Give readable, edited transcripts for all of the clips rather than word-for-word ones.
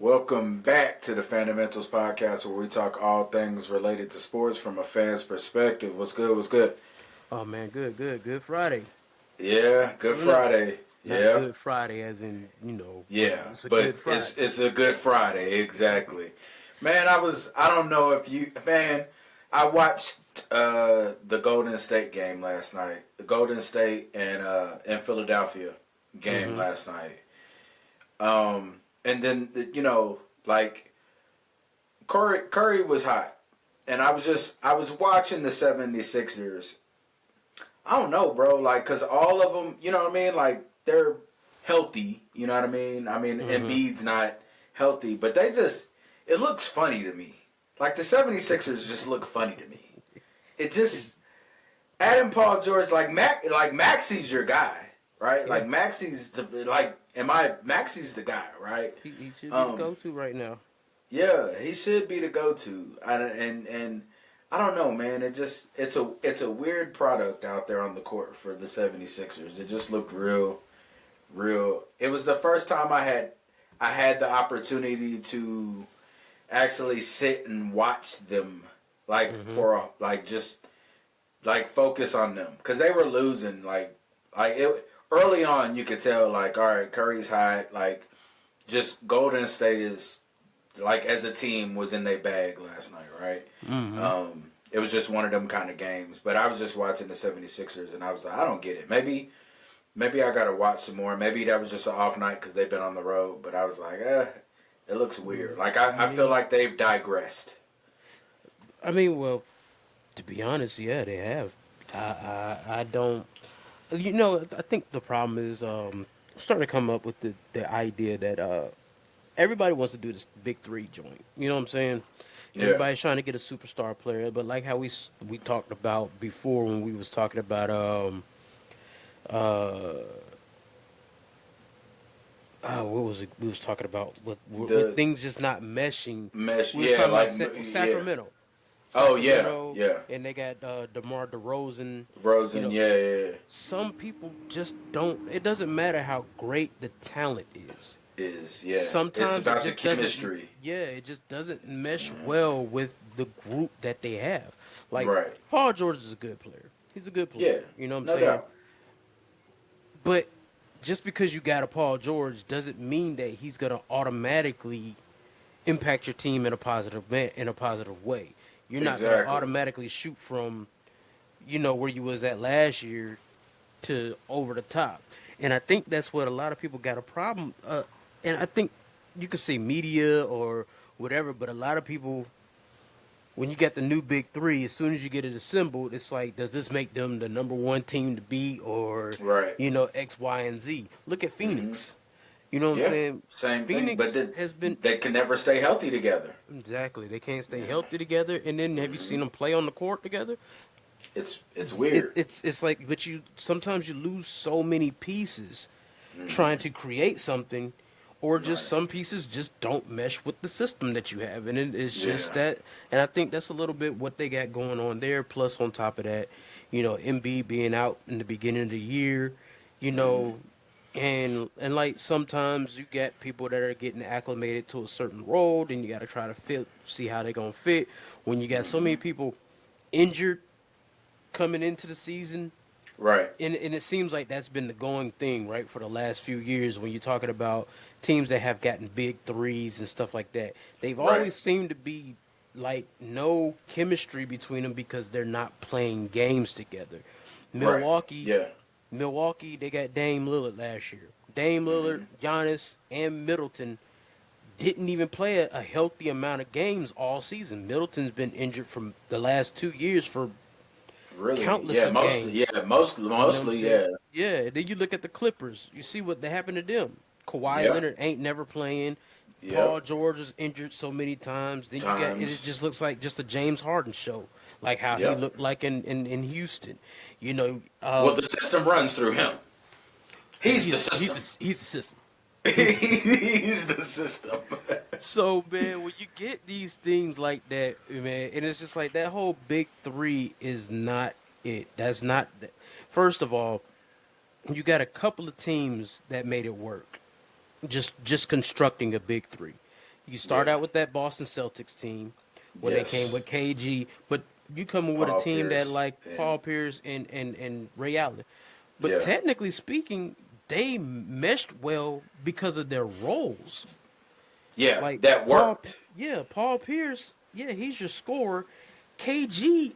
Welcome back to the Fandamentals Podcast, where we talk all things related to sports from a fan's perspective. What's good? What's good? Oh man, good Friday. Yeah, good So not Friday. not Yeah, Good Friday, as in but yeah, it's a but good it's Friday. it's a good Friday, exactly. Man, I don't know if you man, I watched the Golden State game last night. The Golden State and Philadelphia game Mm-hmm. last night. And then like Curry was hot. And I was watching the 76ers. I don't know, bro. Like, cause all of them, you know what I mean? Like, they're healthy. You know what I mean? I mean, Mm-hmm. Embiid's not healthy, but it looks funny to me. Like, the 76ers just look funny to me. It just, Adam Paul George, like Maxi's your guy, right? Yeah, Like, Maxi's the guy, right? he should be the Um, go-to right now. Yeah, he should be the go-to. And I don't know, man. It's a weird product out there on the court for the 76ers. It just looked real. It was the first time I had the opportunity to actually sit and watch them like Mm-hmm. just like focus on them cuz they were losing like it early on you could tell like all right, Curry's hot, like just Golden State is like as a team was in their bag last night, right? Mm-hmm. It was just one of them kind of games. But I was just watching the 76ers and I was like, I don't get it. Maybe I got to watch some more. Maybe that was just an off night because they've been on the road. But I was like, it looks weird. Like I feel Yeah. like they've digressed. I mean, well, to be honest, yeah, they have. I don't. I think the problem is starting to come up with the idea that everybody wants to do this big three joint. You know what I'm saying? Yeah. Everybody's trying to get a superstar player, but like how we talked about before when we was talking about uh what was it we was talking about with The things just not meshing. mesh. We was Yeah. talking about Like yeah. Sacramento. Oh yeah. Sacramento, Yeah. and they got DeMar DeRozan. You Rosen. know, Yeah. some people just don't. It doesn't matter how great the talent is. Is yeah. It's Sometimes it about the just doesn't. chemistry. Yeah, it just doesn't mesh well with the group that they have. Like Right. Paul George is a good player. He's a good Yeah. player. You know what I'm No saying? doubt. But just because you got a Paul George doesn't mean that he's gonna automatically impact your team in a in a positive way. You're not gonna Exactly. automatically shoot from where you was at last year to over the top. And I think that's what a lot of people got a problem. And I think you could say media or whatever, but a lot of people, when you get the new big three, as soon as you get it assembled, it's like, does this make them the number one team to beat or, Right. X, Y, and Z? Look at Hmm. Phoenix. You know what I'm Yeah. saying? Same thing. But Phoenix has been they can never stay healthy together. exactly. They can't stay healthy together. And then have you seen them play on the court together? It's It, weird. it's like, but you sometimes you lose so many pieces Hmm. trying to create something, or just Right. some pieces just don't mesh with the system that you have, and it's just Yeah. that. And I think that's a little bit what they got going on there. Plus, on top of that, MB being out in the beginning of the year, you Hmm. know, and like sometimes you get people that are getting acclimated to a certain role, then you got to try to see how they're gonna fit. When you got so many people injured coming into the season, Right. and it seems like that's been the going thing, right, for the last few years when you're talking about teams that have gotten big threes and stuff like that. They've Right. always seemed to be like no chemistry between them because they're not playing games together. Right. Milwaukee, Yeah. Milwaukee, they got Dame Lillard last year. Dame Lillard, Hmm. Giannis, and Middleton didn't even play a healthy amount of games all season. Middleton's been injured from the last 2 years for Really. countless Yeah. of Mostly. games. Yeah. You know what I'm Mostly. saying? Yeah. Yeah. Then you look at the Clippers. You see what happened to them. Kawhi Yeah. Leonard ain't never playing. Paul Yep. George is injured so many times. Then you got it Times. just looks like just a James Harden show, like how he Yep. looked like in Houston. You know, Well, the system runs through him. He's the he's system. he's the system. He's the system. He's the system. So man, when you get these things like that, man, and it's just like that whole big three is not it. That's not. First of all, you got a couple of teams that made it work. Just constructing a big three. You start Yeah. out with that Boston Celtics team when they came Yes. with KG, but you come with a Paul team that Pierce like and Paul Pierce and Ray Allen. But yeah, technically speaking, they meshed well because of their roles. yeah, Like that worked. Paul Pierce, yeah, he's your scorer. KG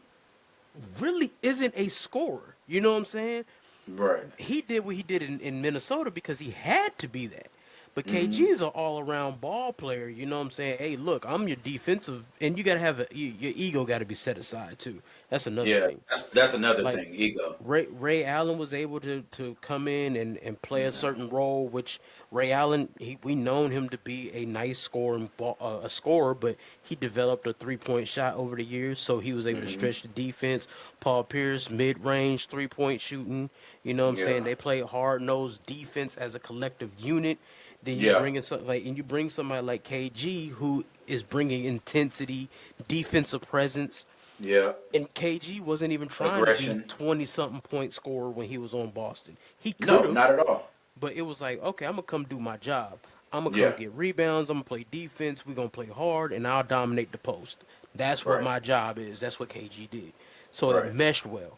really isn't a scorer. You know what I'm saying? Right. He did what he did in Minnesota because he had to be that. But KG Hmm. is an all-around ball player. You know what I'm saying? Hey, look, I'm your defensive, and you got to have your ego got to be set aside too. That's another Yeah, thing. that's another Like thing. Ego. Ray Allen was able to come in and play a certain role, which Ray Allen we known him to be a nice scoring a scorer, but he developed a 3-point shot over the years, so he was able to Hmm. stretch the defense. Paul Pierce mid range 3-point shooting, you know what I'm saying? Yeah. They play hard nosed defense as a collective unit. Then you Yeah. bring in and you bring somebody like KG who is bringing intensity, defensive presence. Yeah. And KG wasn't even trying to be Aggression. 20 something point scorer when he was on Boston. He could No, have, not at all. but it was like, okay, I'm going to come do my job. I'm going to come Yeah. get rebounds. I'm going to play defense. We're going to play hard, and I'll dominate the post. That's what Right. my job is. That's what KG did. So it Right. meshed well.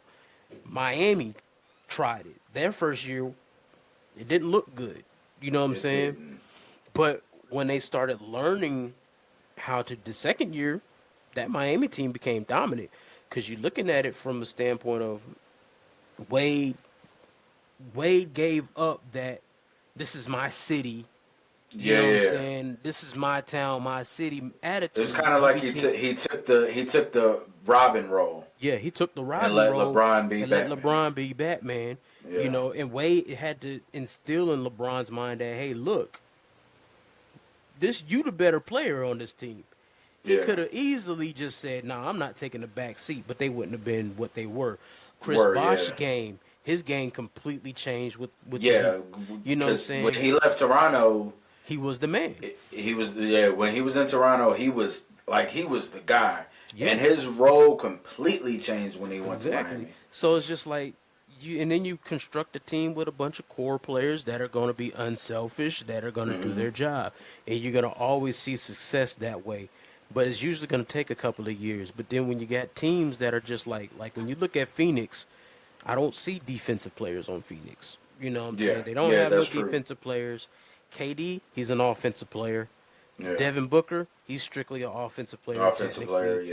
Miami tried it. Their first year, it didn't look good. You know what I'm It saying? didn't. But when they started learning how to, the second year, that Miami team became dominant because you're looking at it from a standpoint of Wade. Wade gave up that this is my city. You Yeah, know what I'm yeah. saying? This is my town, my city It was attitude. kind of like he took the Robin role Yeah, he took the and Robin let role LeBron be and let Batman. LeBron be Batman. You Yeah. know, and Wade had to instill in LeBron's mind that, hey, look, you the better player on this team. He Yeah. could have easily just said, "No, I'm not taking the back seat," but they wouldn't have been what they were. Chris Word. Bosh's Yeah. his game completely changed with the Heat. Yeah. You know what I'm Because when saying? he left Toronto, He was the man. he was when he was in Toronto, he was the guy, Yeah, and his role completely changed when he went to exactly. Miami. So it's just like and then you construct a team with a bunch of core players that are going to be unselfish, that are going to do Hmm. their job, and you're going to always see success that way. But it's usually going to take a couple of years. But then when you got teams that are just like when you look at Phoenix, I don't see defensive players on Phoenix. You know what I'm Yeah, saying? They don't yeah, have no that's true. defensive players. KD, he's an offensive player. Yeah, Devin Booker, he's strictly an offensive player offensive player. technically.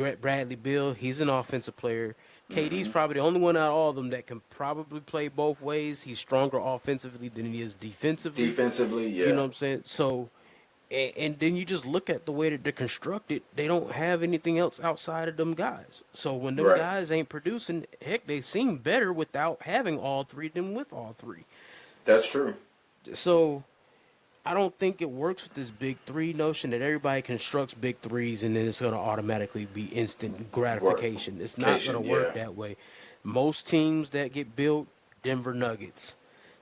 Yeah. Bradley Beal, he's an offensive player. KD's Hmm. probably the only one out of all of them that can probably play both ways. He's stronger offensively than he is defensively. Defensively, You know yeah. what I'm saying? So, and then you just look at the way that they're constructed. They don't have anything else outside of them guys. So when them Right. guys ain't producing, heck, they seem better without having all three than with all three. That's true. So I don't think it works with this big three notion that everybody constructs big threes and then it's going to automatically be instant Work. gratification. It's not going to Yeah. work that way. Most teams that get built, Denver Nuggets,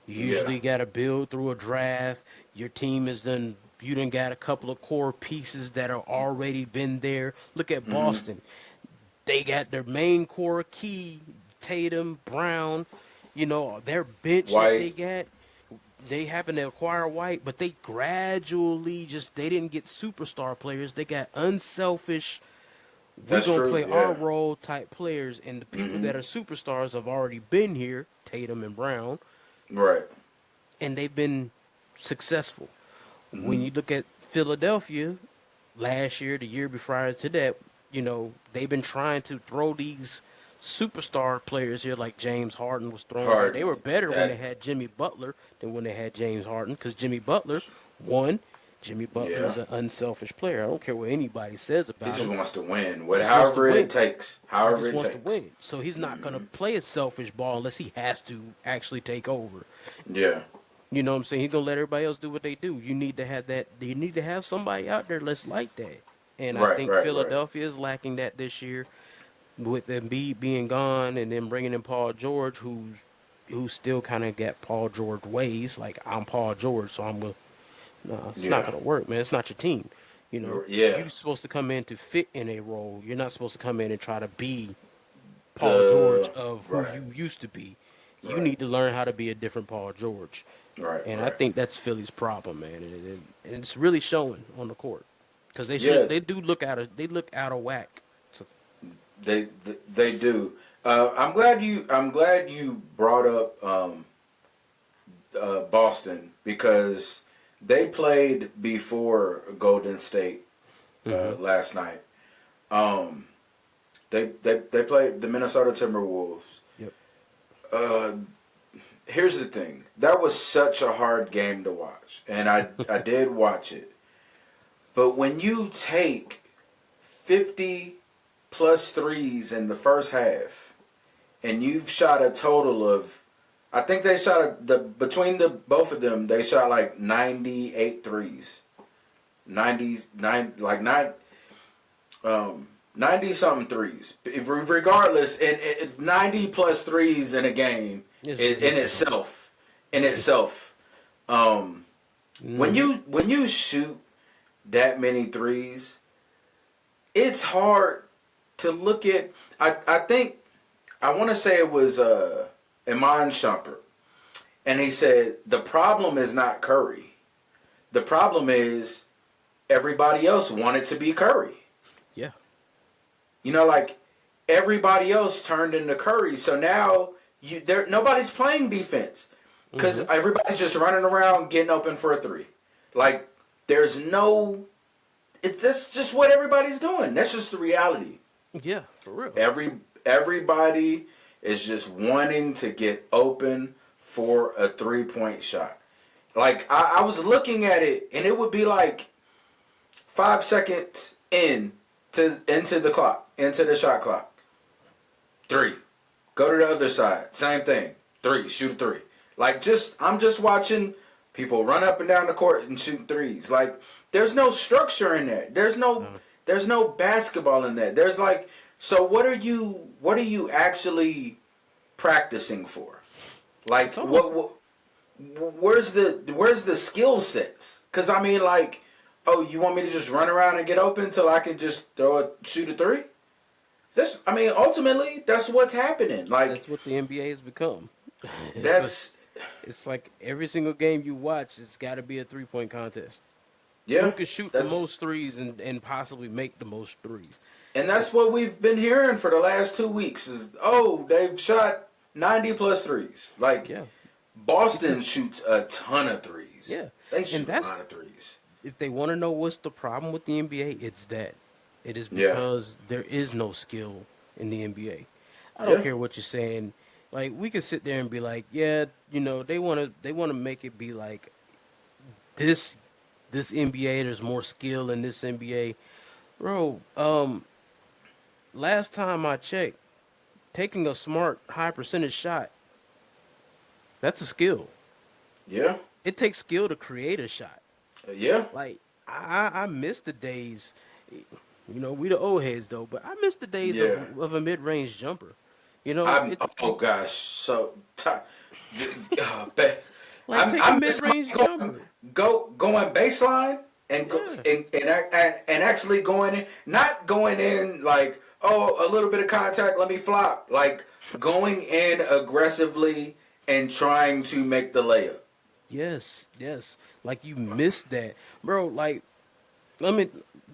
you Yeah. usually got to build through a draft. Your team is done. You done got a couple of core pieces that are already been there. Look at Hmm. Boston. They got their main core key, Tatum, Brown. You know, their bench that they White. got, they happen to acquire White, but they gradually they didn't get superstar players. They got unselfish, we That's gonna true. play our Yeah. role type players, and the people Hmm. that are superstars have already been here, Tatum and Brown, Right. and they've been successful. When Hmm. you look at Philadelphia last year, the year before to that, you know, they've been trying to throw these superstar players here like James Harden was throwing here. They were Harden. better when they That. had Jimmy Butler than when they had James Harden because Jimmy Butler, one, Jimmy Butler Yeah. is an unselfish player. I don't care what anybody says He about just him. wants to win. He just wants to However win. it takes. He However just it wants to takes. win. So he's not going to play a selfish ball unless he has to actually take over. Yeah. You know what I'm saying? He's gonna let everybody else do what they do. You need to have that. You need to have somebody out there that's like that. And I Right. think Right. Right. Philadelphia is lacking that this year with Embiid being gone, and then bringing in Paul George, who's still kind of got Paul George ways. Like I'm Paul George, so I'm gonna. No, it's not Yeah. gonna work, man. It's not your team. You know, Yeah. you're supposed to come in to fit in a role. You're not supposed to come in and try to be Paul George The of who right. you used to be. You need to learn how to be a different Paul George. Right, And I right. think that's Philly's problem, man. And it's really showing on the court because Yeah, they do look out of whack. So, they do. I'm glad you brought up Boston because they played before Golden State mm-hmm. last night. Um, they played the Minnesota Timberwolves. Yep. Uh, Here's the thing. That was such a hard game to watch, and I did watch it. But when you take 50 plus threes in the first half, and you've shot a total of, I think they shot between the both of them, they shot like 98 threes. 90 something threes. Regardless, and 90 plus threes in a game in itself. In itself. When you shoot that many threes, it's hard to look at. I think I want to say it was Iman Shumpert, and he said the problem is not Curry. The problem is everybody else wanted to be Curry. Yeah. You know, like everybody else turned into Curry, so now nobody's playing defense because everybody's just running around getting open for a three. Like there's no, that's just what everybody's doing. That's just the reality. Yeah, for real. Everybody is just wanting to get open for a 3-point shot. Like I was looking at it, and it would be like 5 seconds into the shot clock. 3. Go to the other side. Same thing. 3. Shoot a 3. Like I'm just watching people run up and down the court and shoot threes. Like there's no structure in that. There's no basketball in that. There's like, so what are you actually practicing for? Like where's the skill sets? Cuz I mean, like, oh, you want me to just run around and get open till I can just shoot a 3? Ultimately, that's what's happening. Like that's what the NBA has become. It's like every single game you watch, it's got to be a 3-point contest. Yeah, who can shoot the most threes and possibly make the most threes. And that's what we've been hearing for the last 2 weeks is, they've shot 90 plus threes. Like, Boston shoots a ton of threes. Yeah. They shoot a lot of threes. If they want to know what's the problem with the NBA, it's that. It is because there is no skill in the NBA. I don't care what you're saying. Like, we could sit there and be like, they want to make it be like this NBA, there's more skill in this NBA. Bro, last time I checked, taking a smart high percentage shot, that's a skill. Yeah. It takes skill to create a shot. Yeah. Like, I miss the days, we the old heads though, but I miss the days of a mid-range jumper. Gosh, so like take a mid-range jumper. Going baseline and and actually going in, not going in like, a little bit of contact, let me flop. Like going in aggressively and trying to make the layup. Yes. Like you missed that, bro. Like,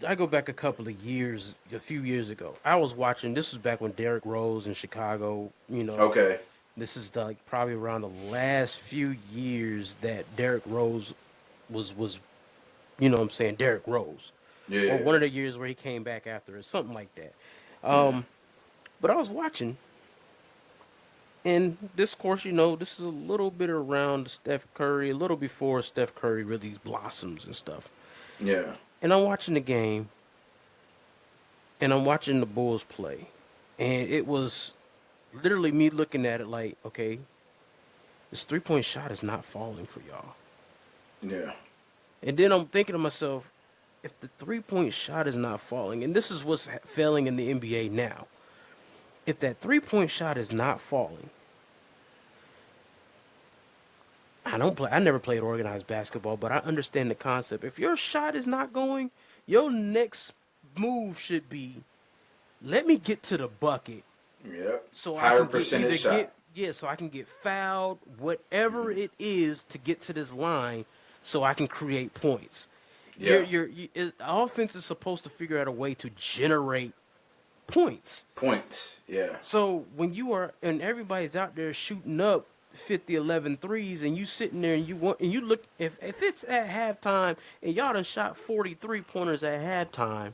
I go back a few years ago. I was watching. This was back when Derrick Rose in Chicago. Okay. This is like probably around the last few years that Derrick Rose was Derrick Rose. Yeah. Or one of the years where he came back after it, something like that. But I was watching, and this course, this is a little bit around Steph Curry, a little before Steph Curry really blossoms and stuff. Yeah. And I'm watching the game, and I'm watching the Bulls play, and it was literally me looking at it like, okay, this 3-point shot is not falling for y'all. Yeah. And then I'm thinking to myself, if the 3-point shot is not falling, and this is what's failing in the NBA now, if that 3-point shot is not falling, I never played organized basketball, but I understand the concept. If your shot is not going, your next move should be, let me get to the bucket. Yeah. So Higher I can percentage shot. yeah, so I can get fouled, whatever it is to get to this line, so I can create points. Yeah. Offense is supposed to figure out a way to generate points. Points. Yeah. So when you are and everybody's out there shooting up 50, 11 threes, and you sitting there and you look if it's at halftime and y'all done shot 43 pointers at halftime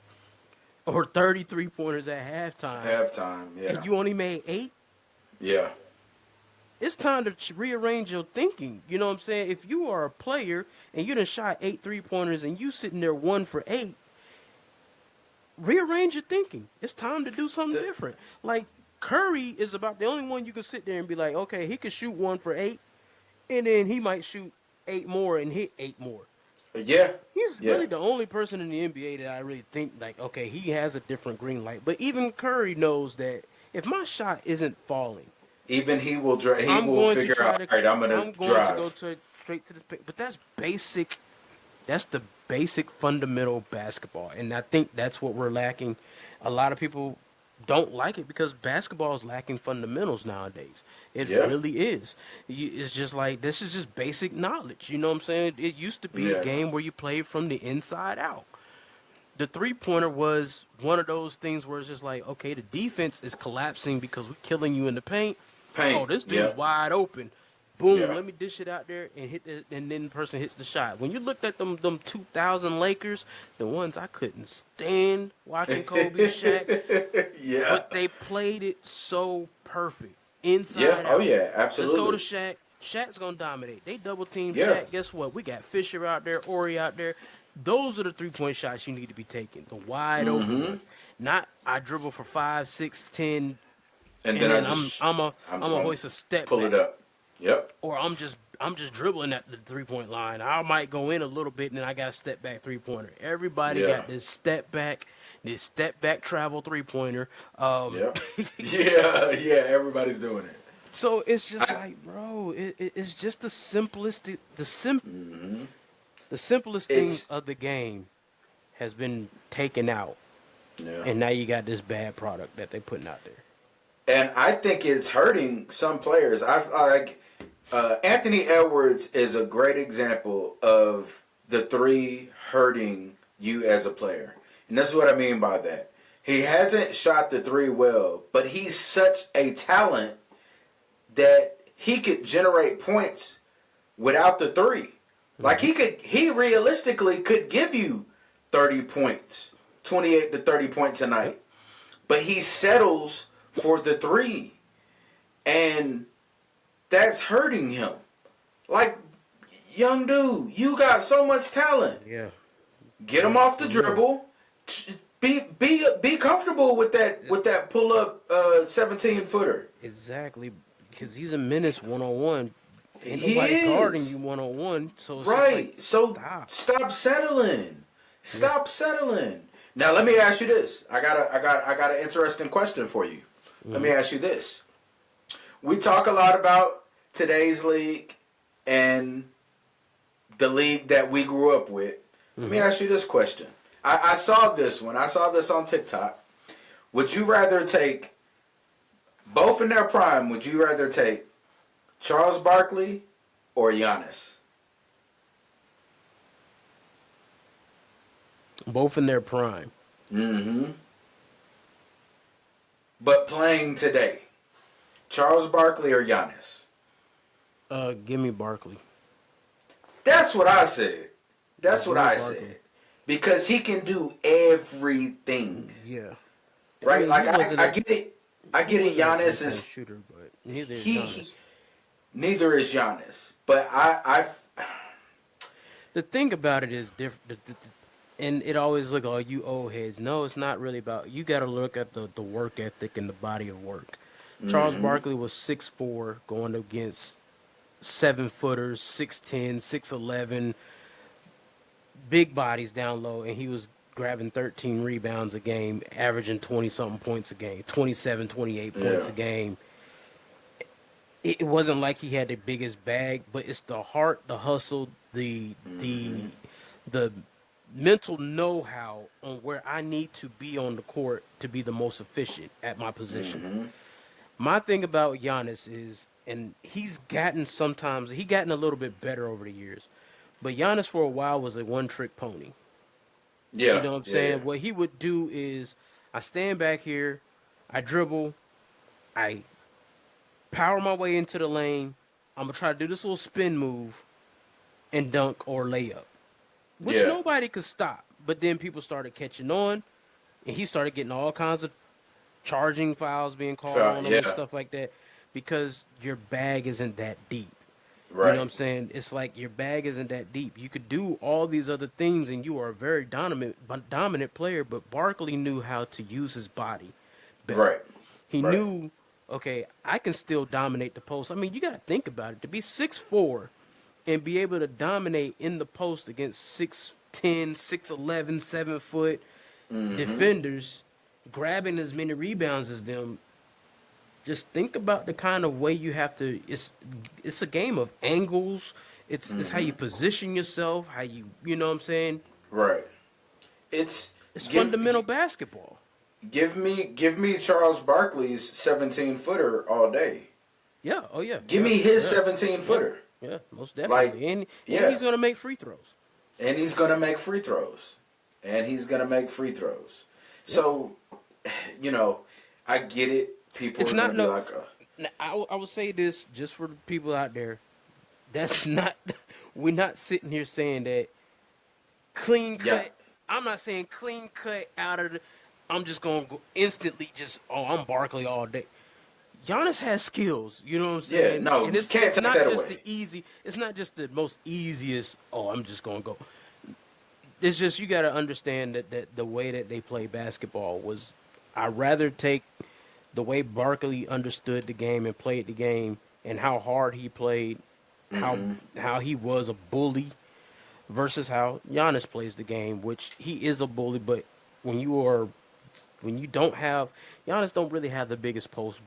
or 33 pointers at halftime, Halftime. Yeah. and you only made 8, Yeah. it's time to rearrange your thinking. You know what I'm saying? If you are a player and you done shot 8 3-pointers and you sitting there 1 for 8, rearrange your thinking. It's time to do something different. Like Curry is about the only one you can sit there and be like, okay, he could shoot 1 for 8, and then he might shoot 8 more and hit 8 more. Yeah. He's really the only person in the NBA that I really think like, okay, he has a different green light. But even Curry knows that if my shot isn't falling, even he will figure out. All right, I'm going to go straight to the paint. But that's basic. That's the basic fundamental basketball, and I think that's what we're lacking. A lot of people don't like it because basketball is lacking fundamentals nowadays. It really is. It's just like, this is just basic knowledge. You know what I'm saying? It used to be a game where you played from the inside out. The three-pointer was one of those things where it's just like, okay, the defense is collapsing because we're killing you in the paint. Oh, this dude's wide open. Boom, let me dish it out there and and then the person hits the shot. When you looked at them 2000 Lakers, the ones I couldn't stand watching Kobe Shaq, but they played it so perfect. Inside out. Oh yeah, absolutely. Let's go to Shaq. Shaq's going to dominate. They double team Shaq. Guess what? We got Fisher out there, Ori out there. Those are the 3-point shots you need to be taking. The wide open ones. Not I dribble for 5, 6, 10, and then I'm a hoist a step pull back. It up. Yep. Or I'm just dribbling at the 3-point line. I might go in a little bit and then I got a step back 3-pointer. Everybody got this step back travel 3-pointer. Everybody's doing it. So it's just like, bro, it's just the simplest thing of the game has been taken out. Yeah. And now you got this bad product that they're putting out there. And I think it's hurting some players. Anthony Edwards is a great example of the 3 hurting you as a player. And this is what I mean by that. He hasn't shot the 3 well, but he's such a talent that he could generate points without the 3. Mm-hmm. Like he realistically could give you 30 points, 28 to 30 points a night. But he settles for the 3. And that's hurting him. Like, young dude, you got so much talent. Yeah. Get him off the dribble. Be comfortable with that pull up 17-footer. Exactly, because he's a menace 1-on-1. Ain't nobody guarding you 1-on-1. So it's right. Like, so stop settling. Stop settling. Now let me ask you this. I got an interesting question for you. Let me ask you this. We talk a lot about today's league and the league that we grew up with. Let me ask you this question. I saw this one. I saw this on TikTok. Would you rather take, both in their prime, would you rather take Charles Barkley or Giannis? Both in their prime. Mm-hmm. But playing today. Charles Barkley or Giannis? Give me Barkley. That's what I said. That's what I said. Because he can do everything. Yeah. Right? I mean, I get it. I get it. Giannis is shooter, but neither is Giannis. Neither is Giannis. But I the thing about it is different. And it always look like, you old heads. No, it's not really about. You got to look at the work ethic and the body of work. Charles Barkley was 6'4", going against 7-footers, 6'10", 6'11", big bodies down low, and he was grabbing 13 rebounds a game, averaging 20-something points a game, 27, 28 points a game. It wasn't like he had the biggest bag, but it's the heart, the hustle, the mental know-how on where I need to be on the court to be the most efficient at my position. My thing about Giannis is and he gotten a little bit better over the years. But Giannis for a while was a one trick pony. You Yeah, know what I'm yeah, yeah. saying? What he would do is I stand back here, I dribble, I power my way into the lane. I'm gonna try to do this little spin move and dunk or layup, which Yeah. nobody could stop. But then people started catching on, and he started getting all kinds of charging fouls being called on him and Yeah. stuff like that because your bag isn't that deep. You know what Right. I'm saying? It's like your bag isn't that deep. You could do all these other things, and you are a very dominant player. But Barkley knew how to use his body better. Right. He Right. knew, okay, I can still dominate the post. I mean, you got to think about it. To be 6'4" and be able to dominate in the post against 6'10", 6'11", 7-foot defenders, grabbing as many rebounds as them. Just think about the kind of way you have to. It's a game of angles. It's how you position yourself. How you know what I'm saying. Right. It's It's give fundamental basketball. give me Charles Barkley's 17-footer all day. Yeah. Oh yeah. Give Yeah. me his Yeah. 17-footer. Yeah. Most Like, definitely. And yeah. he's gonna make free throws. And he's gonna make free throws. And he's gonna make free throws. So, I get it. People It's are not gonna be no. like, Now, I will say this just for the people out there. That's not. We're not sitting here saying that clean cut. Yeah. I'm not saying clean cut out of the. I'm just gonna go instantly. I'm Barkley all day. Giannis has skills. You know what I'm saying? no, and you can't it's take not that just away. the easy. It's not just the most easiest. Oh, I'm just gonna go. It's just you got to understand that the way that they play basketball was. I'd rather take the way Barkley understood the game and played the game, and how hard he played, how he was a bully, versus how Giannis plays the game, which he is a bully. But when you don't have Giannis, don't really have the biggest post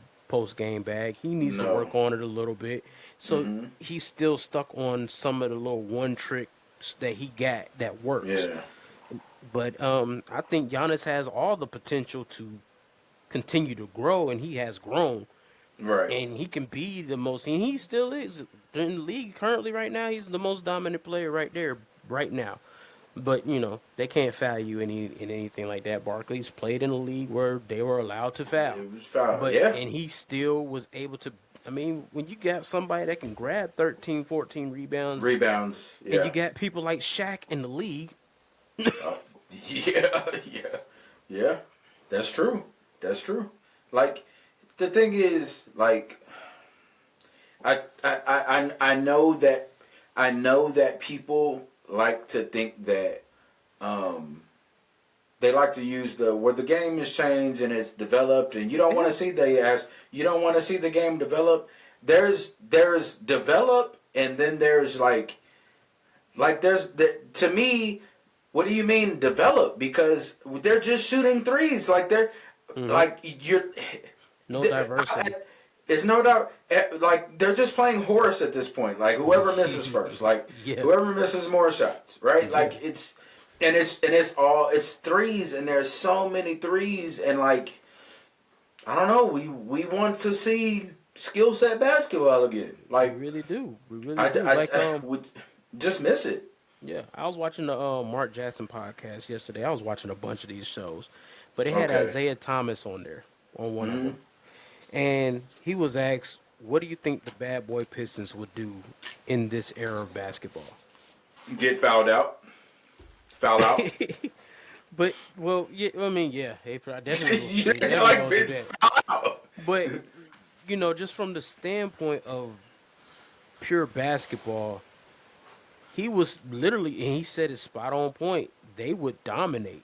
game bag. He needs to No. work on it a little bit. So he's still stuck on some of the little one tricks that he got that works. Yeah. But I think Giannis has all the potential to continue to grow, and he has grown. Right. And he can be the most, and he still is in the league currently right now. He's the most dominant player right there, right now. But they can't foul you in anything like that. Barkley's played in a league where they were allowed to foul, It was foul. but Yeah. and he still was able to. I mean, when you got somebody that can grab 13, 14 rebounds, Rebounds. Yeah. and you got people like Shaq in the league, Yeah, yeah, yeah. That's true. That's true. Like, the thing is, like, I know that people like to think that they like to use where the game has changed and it's developed, and you don't want to see the game develop. There's develop, and then there's to me. What do you mean develop? Because they're just shooting threes. Like they're like you're no diversity. It's no doubt. Like they're just playing horse at this point. Like whoever misses first. Like Yeah. whoever misses more shots. Right. Like it's threes, and there's so many threes, and like I don't know. We want to see skill set basketball again. Like We really do. We really I, do. I, Like I would just miss it. Yeah, I was watching the Mark Jackson podcast yesterday. I was watching a bunch of these shows, but it had Okay. Isaiah Thomas on there on one of them, and he was asked, "What do you think the Bad Boy Pistons would do in this era of basketball?" Get fouled out. Foul out. But yeah, I mean, yeah, I definitely, You they definitely like gonna do been that. foul out. But just from the standpoint of pure basketball, he was literally, and he said it spot on point. They would dominate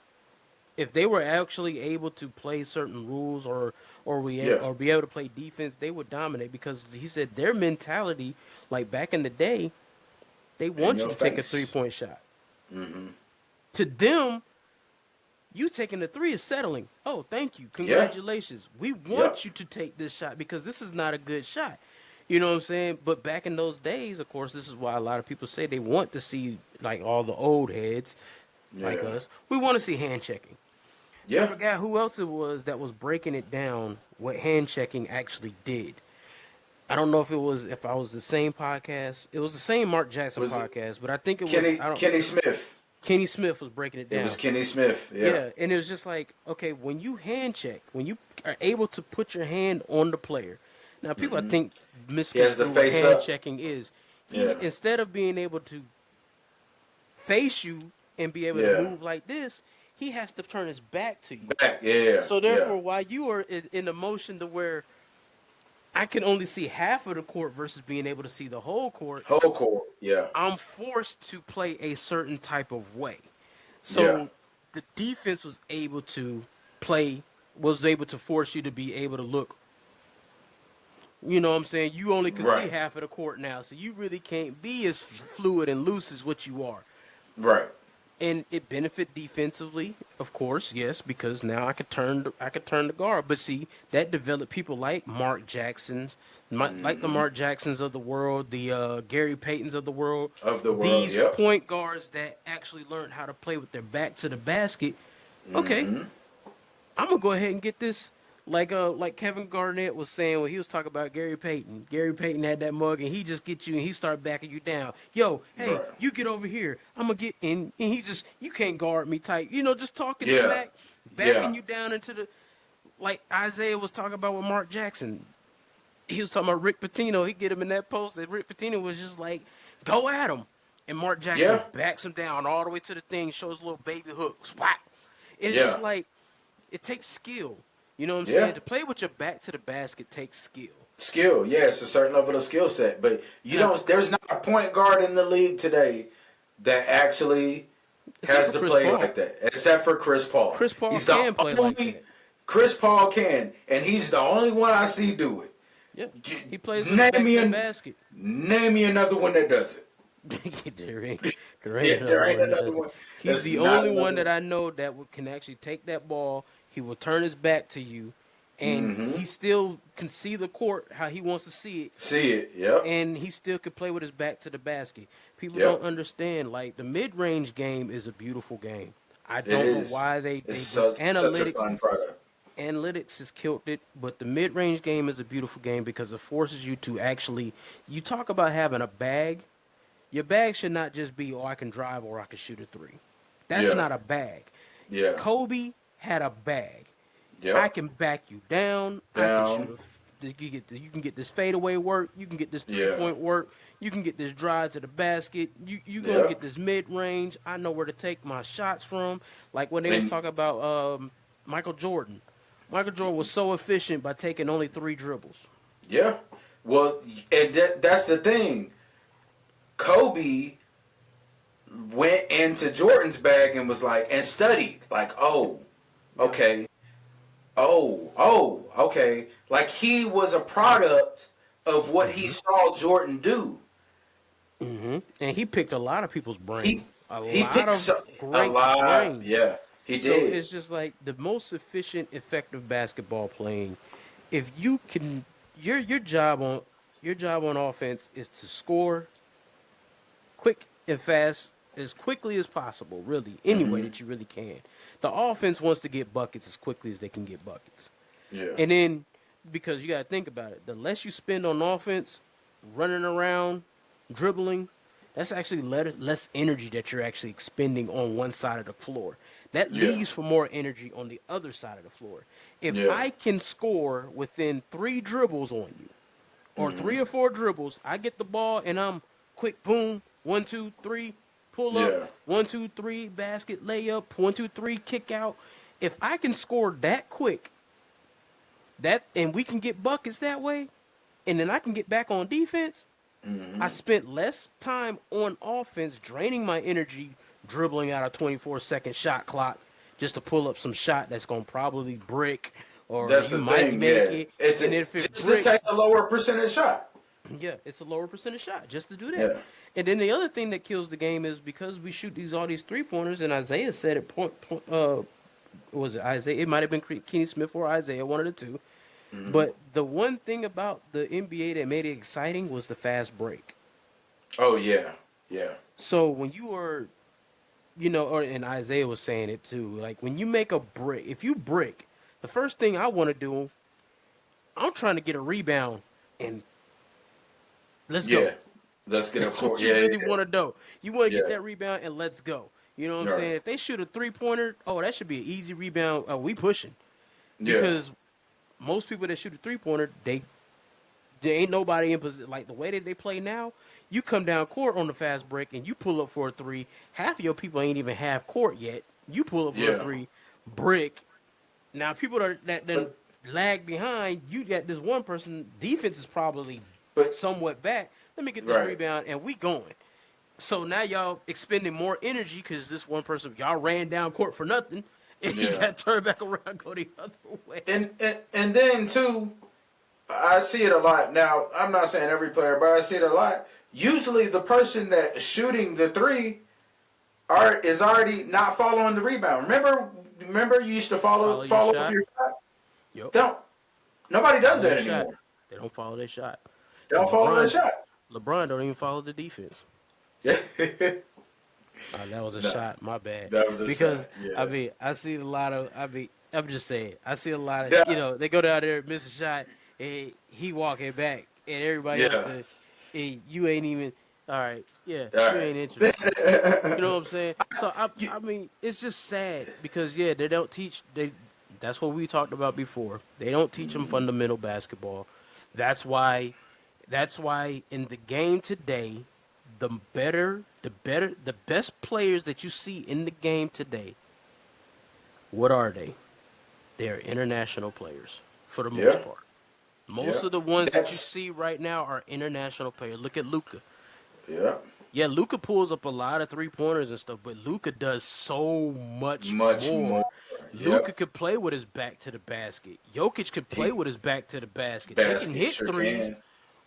if they were actually able to play certain rules or be able to play defense. They would dominate because he said their mentality, like back in the day, they want you your to take a face. 3-point shot. To them, you taking the three is settling. Oh, thank you, congratulations. We want you to take this shot because this is not a good shot. You know what I'm saying? But back in those days, of course, this is why a lot of people say they want to see, like, all the old heads like us. We want to see hand checking. I Yeah. forgot who else it was that was breaking it down, what hand checking actually did. I don't know if I was the same podcast. It was the same Mark Jackson Was it podcast, but I think it was Kenny I don't. Kenny Smith? Kenny Smith was breaking it It was down. Kenny Smith. Yeah. Yeah, and it was just like, okay, when you hand check, when you are able to put your hand on the player. Now, people I think He has the misconstrue what face hand up. checking is. He Yeah. instead of being able to face you and be able to Yeah. move like this, he has to turn his back to you. Back. Yeah. So Yeah. therefore, while you are in a motion to where I can only see half of the court versus being able to see the whole court, Whole court. Yeah. I'm forced to play a certain type of way. Yeah. So the defense was able to force you to be able to look. You know what I'm saying? You only can see Right. half of the court now, so you really can't be as fluid and loose as what you are. Right. And it benefit defensively, of course, yes, because now I could turn the guard. But see, that developed people like Mark Jacksons, like the Mark Jacksons of the world, the Gary Paytons of the world. Of the world. These Yep. point guards that actually learned how to play with their back to the basket. Okay, I'm gonna go ahead and get this. Like Kevin Garnett was saying when he was talking about Gary Payton. Gary Payton had that mug and he just get you and he start backing you down. Yo, hey, Right. you get over here. I'm gonna get in and he just you can't guard me tight. You know, just talking Yeah. smack, backing Yeah. you down into the like Isaiah was talking about with Mark Jackson. He was talking about Rick Pitino. He get him in that post and Rick Pitino was just like, go at him. And Mark Jackson Yeah. backs him down all the way to the thing, shows a little baby hook, swat. It's Yeah. just like it takes skill. You know what I'm Yeah. saying? To play with your back to the basket takes skill. Skill, yeah, it's a certain level of skill set, but you Yeah. don't. There's not a point guard in the league today that actually Except has for to Chris play Paul. like that, except for Chris Paul. Chris Paul He's can play like that. Chris Paul can, and he's the only one I see do it. Yeah, J- he plays with name back me to the an- basket. Name me another one that does it. there ain't, Yeah, there ain't another one. He's That's the not only another one that I know that can actually take that ball. He will turn his back to you, and he still can see the court how he wants to see it, See it, yep. and he still can play with his back to the basket. People Yep. don't understand. Like the mid-range game is a beautiful game. I It don't know is. why they It's just such a analytics. fun product. Analytics has killed it, but the mid-range game is a beautiful game because it forces you to actually. You talk about having a bag. Your bag should not just be, oh, I can drive or I can shoot a three. That's Yeah. not a bag. Yeah. Kobe had a bag. Yep. I can back you down. I Down. can shoot you can get this fadeaway work. You can get this Yeah. 3-point work. You can get this drive to the basket. You gonna Yeah. get this mid range. I know where to take my shots from. Like when they was And- talking about Michael Jordan. Michael Jordan was so efficient by taking only 3 dribbles. Yeah. Well, and that's the thing. Kobe went into Jordan's bag and was like, and studied. Like, oh, okay. Oh, okay. Like he was a product of what he saw Jordan do. And he picked a lot of people's brain. He a he lot picked of great brains. Yeah, he So did. it's just like the most efficient, effective basketball playing. If you can, your job on offense is to score quick and fast as quickly as possible. Really, any way that you really can. The offense wants to get buckets as quickly as they can get buckets. Yeah. And then, because you got to think about it, the less you spend on offense, running around, dribbling, that's actually less energy that you're actually expending on one side of the floor. That Yeah. leaves for more energy on the other side of the floor. If Yeah. I can score within 3 dribbles on you, or 3 or 4 dribbles, I get the ball and I'm quick, boom, 1, 2, 3, pull up, Yeah. 1, 2, 3, basket, layup, 1, 2, 3, kick out. If I can score that quick, and we can get buckets that way, and then I can get back on defense. I spent less time on offense, draining my energy, dribbling out a 24-second shot clock just to pull up some shot that's gonna probably brick, or That's you the might thing. make Yeah. it. It's and if it just bricks, to take a lower percentage shot. yeah, it's a lower percentage shot just to do that. Yeah. And then the other thing that kills the game is because we shoot all these 3-pointers, and Isaiah said it. Was it Isaiah? It might have been Kenny Smith or Isaiah, one of the two. But the one thing about the NBA that made it exciting was the fast break. Oh yeah. Yeah. So when you are, and Isaiah was saying it too, like when you make a break, if you break, the first thing I want to do, I'm trying to get a rebound and Let's go. Yeah. Let's get a That's what court. you Yeah, really yeah, want to do. You want to get yeah. that rebound and let's go. You know what I'm Right. saying? If they shoot a 3-pointer, oh, that should be an easy rebound. We pushing Yeah. because most people that shoot a 3-pointer, there ain't nobody in position. Like the way that they play now, you come down court on the fast break and you pull up for a three. Half of your people ain't even half court yet. You pull up for a Yeah. three, brick. Now people that then But lag behind. You got this one person. Defense is probably but somewhat back. Let me get this right. rebound and we going. So now y'all expending more energy because this one person y'all ran down court for nothing, and you Yeah. got to turn back around and go the other way. And then too, I see it a lot. Now, I'm not saying every player, but I see it a lot. Usually the person that's shooting the three is already not following the rebound. Remember you used to follow up your shot? Yep. Don't nobody does Follow that their shot. anymore. They don't follow their shot. They And don't follow the shot. LeBron don't even follow the defense. Yeah. That was a No, shot. My bad. that was a Because shot. Yeah. I mean, I see a lot of. I'm just saying. I see a lot of. Yeah. They go down there, miss a shot, and he walking back, and everybody Yeah. else, you ain't even. All right, yeah, All you right. ain't interested. You know what I'm saying? So You- I mean, it's just sad because they don't teach. That's what we talked about before. They don't teach them fundamental basketball. That's why. That's why in the game today, the best players that you see in the game today, what are they? They're international players for the Yeah. most part. Most Yeah. of the ones that you That's see right now are international players. Look at Luca. yeah. Yeah, Luca pulls up a lot of 3-pointers and stuff, but Luca does so much Much more. more. Luca Yep. could play with his back to the basket. Jokic could play He with his back to the basket. They can hit sure threes, can.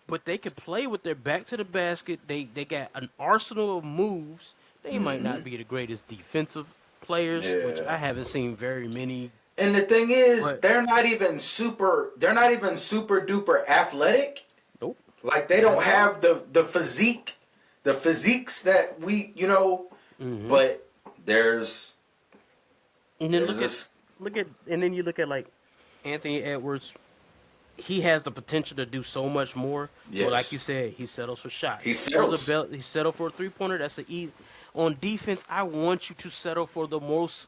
but they can play with their back to the basket. They got an arsenal of moves. They might not be the greatest defensive players, which Yeah. I haven't seen very many. And the thing is, But they're not even super duper athletic. nope, Like they not don't at all. have the physiques that we, but there's And then there's this and then you look at like Anthony Edwards. He has the potential to do so much more. Yes. But like you said, he settles for shots. He settles. He settled for a 3-pointer. That's an easy. On defense, I want you to settle for the most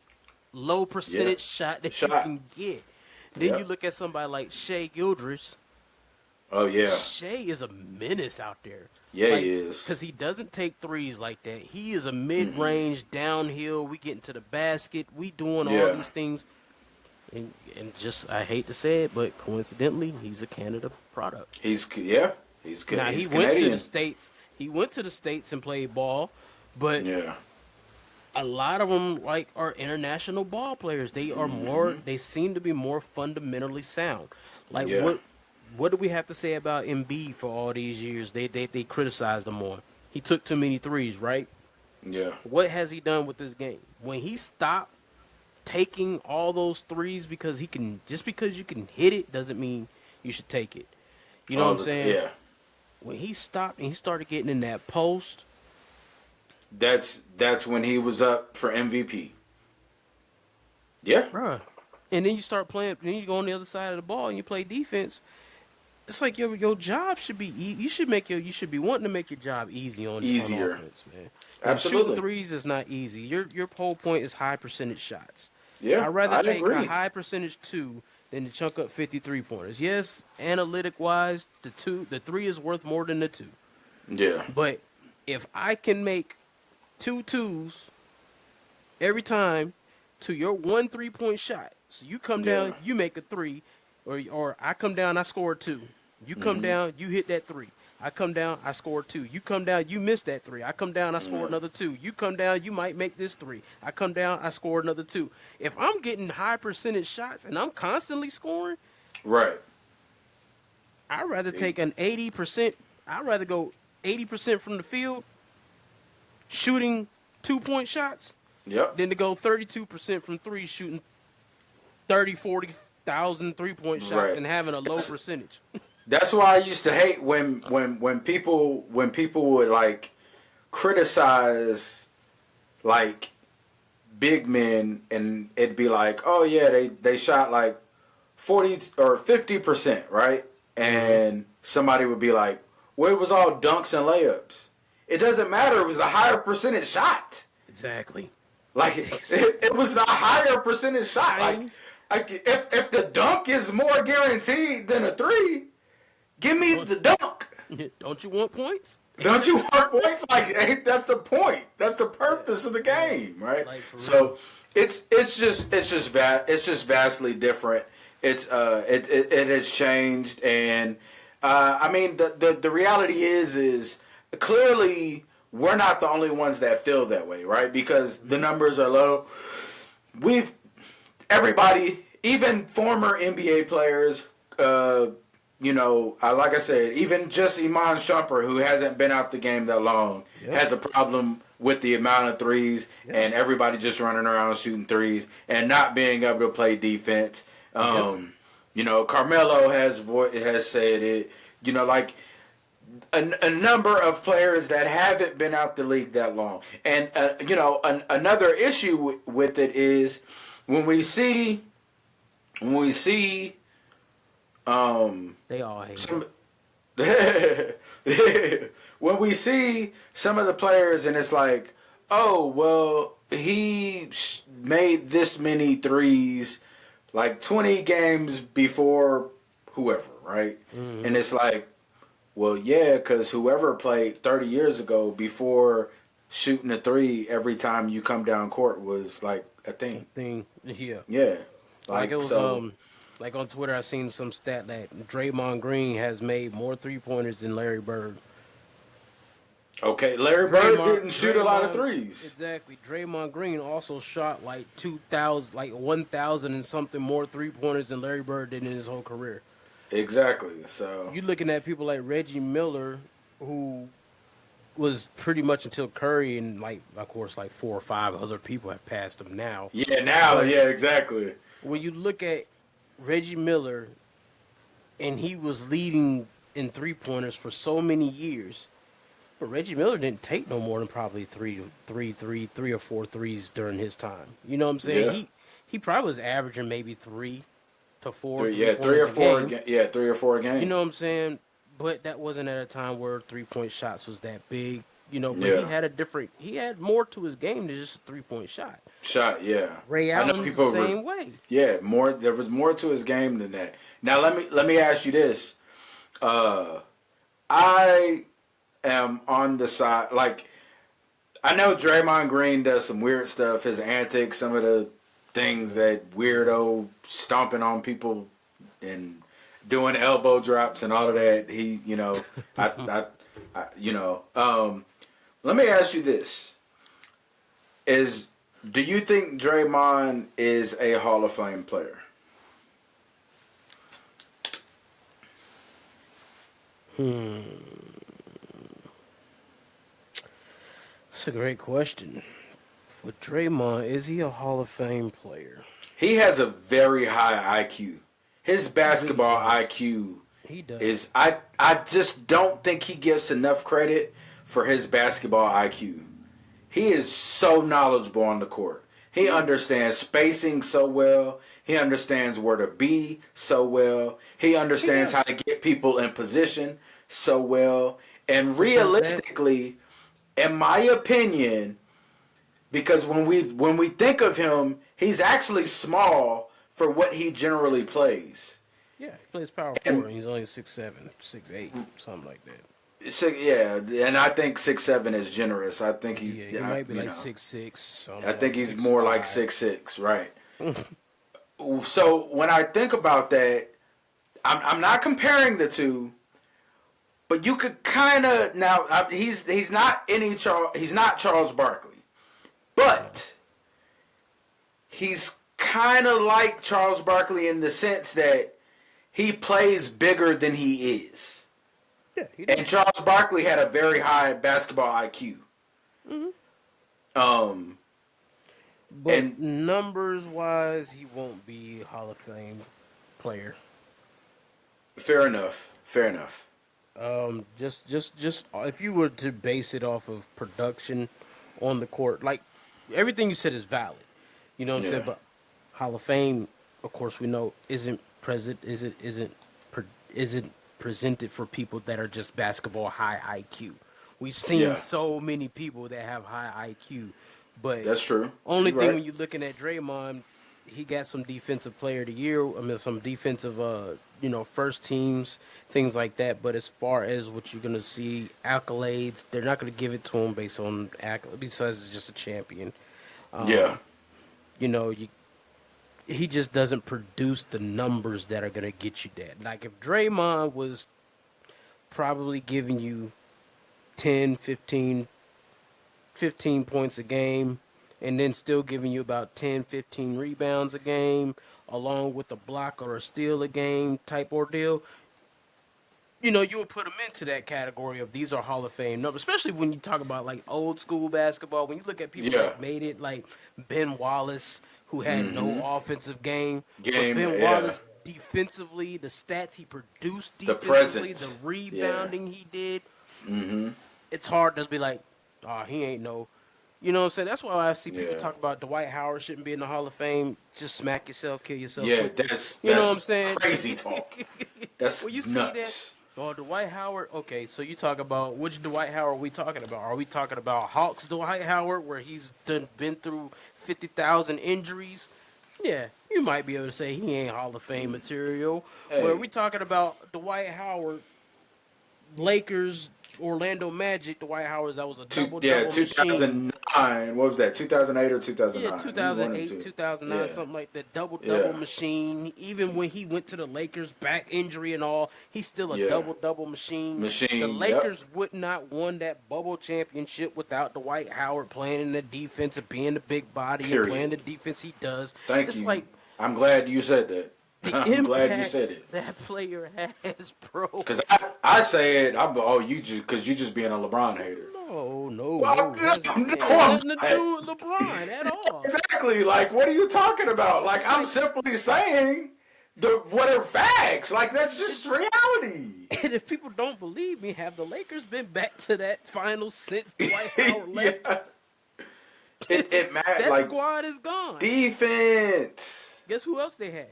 low percentage shot that you Shot. can get. Then Yeah. you look at somebody like Shea Gildress. Oh yeah. Shea is a menace out there. Yeah, he is. Because he doesn't take threes like that. He is a mid-range, downhill. We get into the basket. We doing all Yeah. these things. And just, I hate to say it, but coincidentally, he's a Canada product. He's good. Now, He's he went to Canadian. the States. He went to the States and played ball. But Yeah. a lot of them are international ball players. They are more. They seem to be more fundamentally sound. Like Yeah. what do we have to say about Embiid for all these years? They criticized him on. He took too many threes, right? Yeah. What has he done with this game? When he stopped taking all those threes because just because you can hit it doesn't mean you should take it. You know what I'm saying? Yeah. When he stopped and he started getting in that post, That's when he was up for MVP. Yeah. bruh. And then you start playing. Then you go on the other side of the ball and you play defense. It's like your job should be. You should be wanting to make your job easy on Easier. offense, man. Absolutely. Shooting threes is not easy. Your whole point is high percentage shots. Yeah. I'd rather take agree. a high percentage 2 than to chunk up 53 pointers. Yes, analytic wise, the 3 is worth more than the 2. Yeah. But if I can make 2 twos every time to your 1 3-point shot, so you come down, you make a 3, or I come down, I score 2. You come down, you hit that 3. I come down, I score 2. You come down, you miss that 3. I come down, I score another 2. You come down, you might make this 3. I come down, I score another 2. If I'm getting high percentage shots and I'm constantly scoring, Right. I'd rather take an 80%. I'd rather go 80% from the field shooting 2-point shots Yep. than to go 32% from 3 shooting 30, 40,000 3-point shots Right. and having a low percentage. That's why I used to hate when people would criticize big men, and it'd be like, oh yeah, they shot 40 or 50%, right? And somebody would be like, where it was all dunks and layups. It doesn't matter. It was a higher percentage shot. Exactly. Like it was the higher percentage shot. Like if the dunk is more guaranteed than a three, give me the dunk. Don't you want points? Don't you want points? Like that's the point. That's the purpose of the game, right? Like, so it's just vastly different. It has changed, and I mean the reality is clearly we're not the only ones that feel that way, right? Because the numbers are low. Everybody, even former NBA players, like I said, even just Iman Shumpert, who hasn't been out the game that long, has a problem with the amount of threes and everybody just running around shooting threes and not being able to play defense. Carmelo has said it. Like a number of players that haven't been out the league that long, and another issue with it is when we see. They all hate when we see some of the players and it's like, oh, well, he made this many threes like 20 games before whoever, right? Mm-hmm. And it's like, well, yeah, because whoever played 30 years ago before shooting a three every time you come down court was like a thing. Yeah. Yeah. Like it was, like on Twitter, I seen some stat that Draymond Green has made more 3-pointers than Larry Bird. Okay, Larry Bird didn't shoot a lot of threes. Exactly. Draymond Green also shot like 1,000 and something more 3-pointers than Larry Bird did in his whole career. Exactly. So you're looking at people like Reggie Miller, who was pretty much until Curry and of course 4 or 5 other people have passed him now. Yeah, exactly. When you look at Reggie Miller, and he was leading in 3-pointers for so many years. But Reggie Miller didn't take no more than probably three or four threes during his time. You know what I'm saying? Yeah. He probably was averaging maybe 3 to 4. 3 or 4 3 or 4 a game. You know what I'm saying? But that wasn't at a time where 3-point shots was that big. But he had more to his game than just a 3-point shot. Ray Allen's the same way. Yeah, there was more to his game than that. Now let me ask you this. I am on the side, I know Draymond Green does some weird stuff, his antics, some of the things that weirdo stomping on people and doing elbow drops and all of that. He, let me ask you this. Do you think Draymond is a Hall of Fame player? That's a great question. With Draymond, is he a Hall of Fame player? He has a very high IQ. His basketball IQ is... I just don't think he gets enough credit for his basketball IQ. He is so knowledgeable on the court. He understands spacing so well. He understands where to be so well. He understands how to get people in position so well. And realistically, in my opinion, because when we think of him, he's actually small for what he generally plays. Yeah, he plays power forward. He's only 6'7", 6'8", something like that. And I think 6'7" is generous. I think he might be 6'6". I think he's more like 6'6", right? So when I think about that, I'm not comparing the two, but you could kind of he's not Charles Barkley, but he's kind of like Charles Barkley in the sense that he plays bigger than he is. Yeah, and Charles Barkley had a very high basketball IQ. Mm-hmm. But numbers-wise, he won't be a Hall of Fame player. Fair enough. Just if you were to base it off of production on the court, everything you said is valid. You know what I'm saying? But Hall of Fame, of course, we know isn't presented for people that are just basketball high IQ. We've seen so many people that have high IQ, but That's true. only You're thing right. when you're looking at Draymond, he got some defensive player of the year. I mean, some defensive, first teams, things like that. But as far as what you're gonna see accolades, they're not gonna give it to him based on besides it's just a champion. Yeah. You know, he just doesn't produce the numbers that are gonna get you that. Like if Draymond was probably giving you 10, 15 points a game, and then still giving you about 10, 15 rebounds a game, along with a block or a steal a game type ordeal, you would put him into that category of these are Hall of Fame numbers, especially when you talk about like old school basketball. When you look at people Yeah. that made it, like Ben Wallace, who had no offensive game, but Game. Ben Yeah. Wallace defensively, the stats he produced The defensively, presence. the rebounding he did, Mm-hmm. it's hard to be like, oh, he ain't no. You know what I'm saying? That's why I see people Yeah. talk about Dwight Howard shouldn't be in the Hall of Fame. Just smack yourself, kill yourself. Yeah, with- that's you know what I'm saying? crazy talk. That's Well, you see nuts. that? Oh, Dwight Howard. Okay, so you talk about which Dwight Howard are we talking about? Are we talking about Hawks Dwight Howard, where he's been through 50,000 injuries? Yeah, you might be able to say he ain't Hall of Fame material. Hey. Where we talking about Dwight Howard, Lakers, Orlando Magic, Dwight Howard, that was a double machine. 2009. What was that? 2008 or 2009? Yeah, 2008, 2009, Yeah. something like that. Double Yeah. machine. Even when he went to the Lakers, back injury and all, he's still a double machine. Machine, The yep. Lakers would not won that bubble championship without Dwight Howard playing in the defense and being the big body Period. and playing the defense he does. Thank it's you. like I'm glad you said that. the I'm impact glad you said it. that player has, bro. Because I say it. Because you just being a LeBron hater. No. Well, It has no, nothing to do with LeBron at all. Exactly. Like, what are you talking about? Like, I'm simply saying what are facts. Like, that's just reality. And if people don't believe me, have the Lakers been back to that final since Dwight Howard left? Yeah. It matters. That Like, squad is gone. defense. Guess who else they had?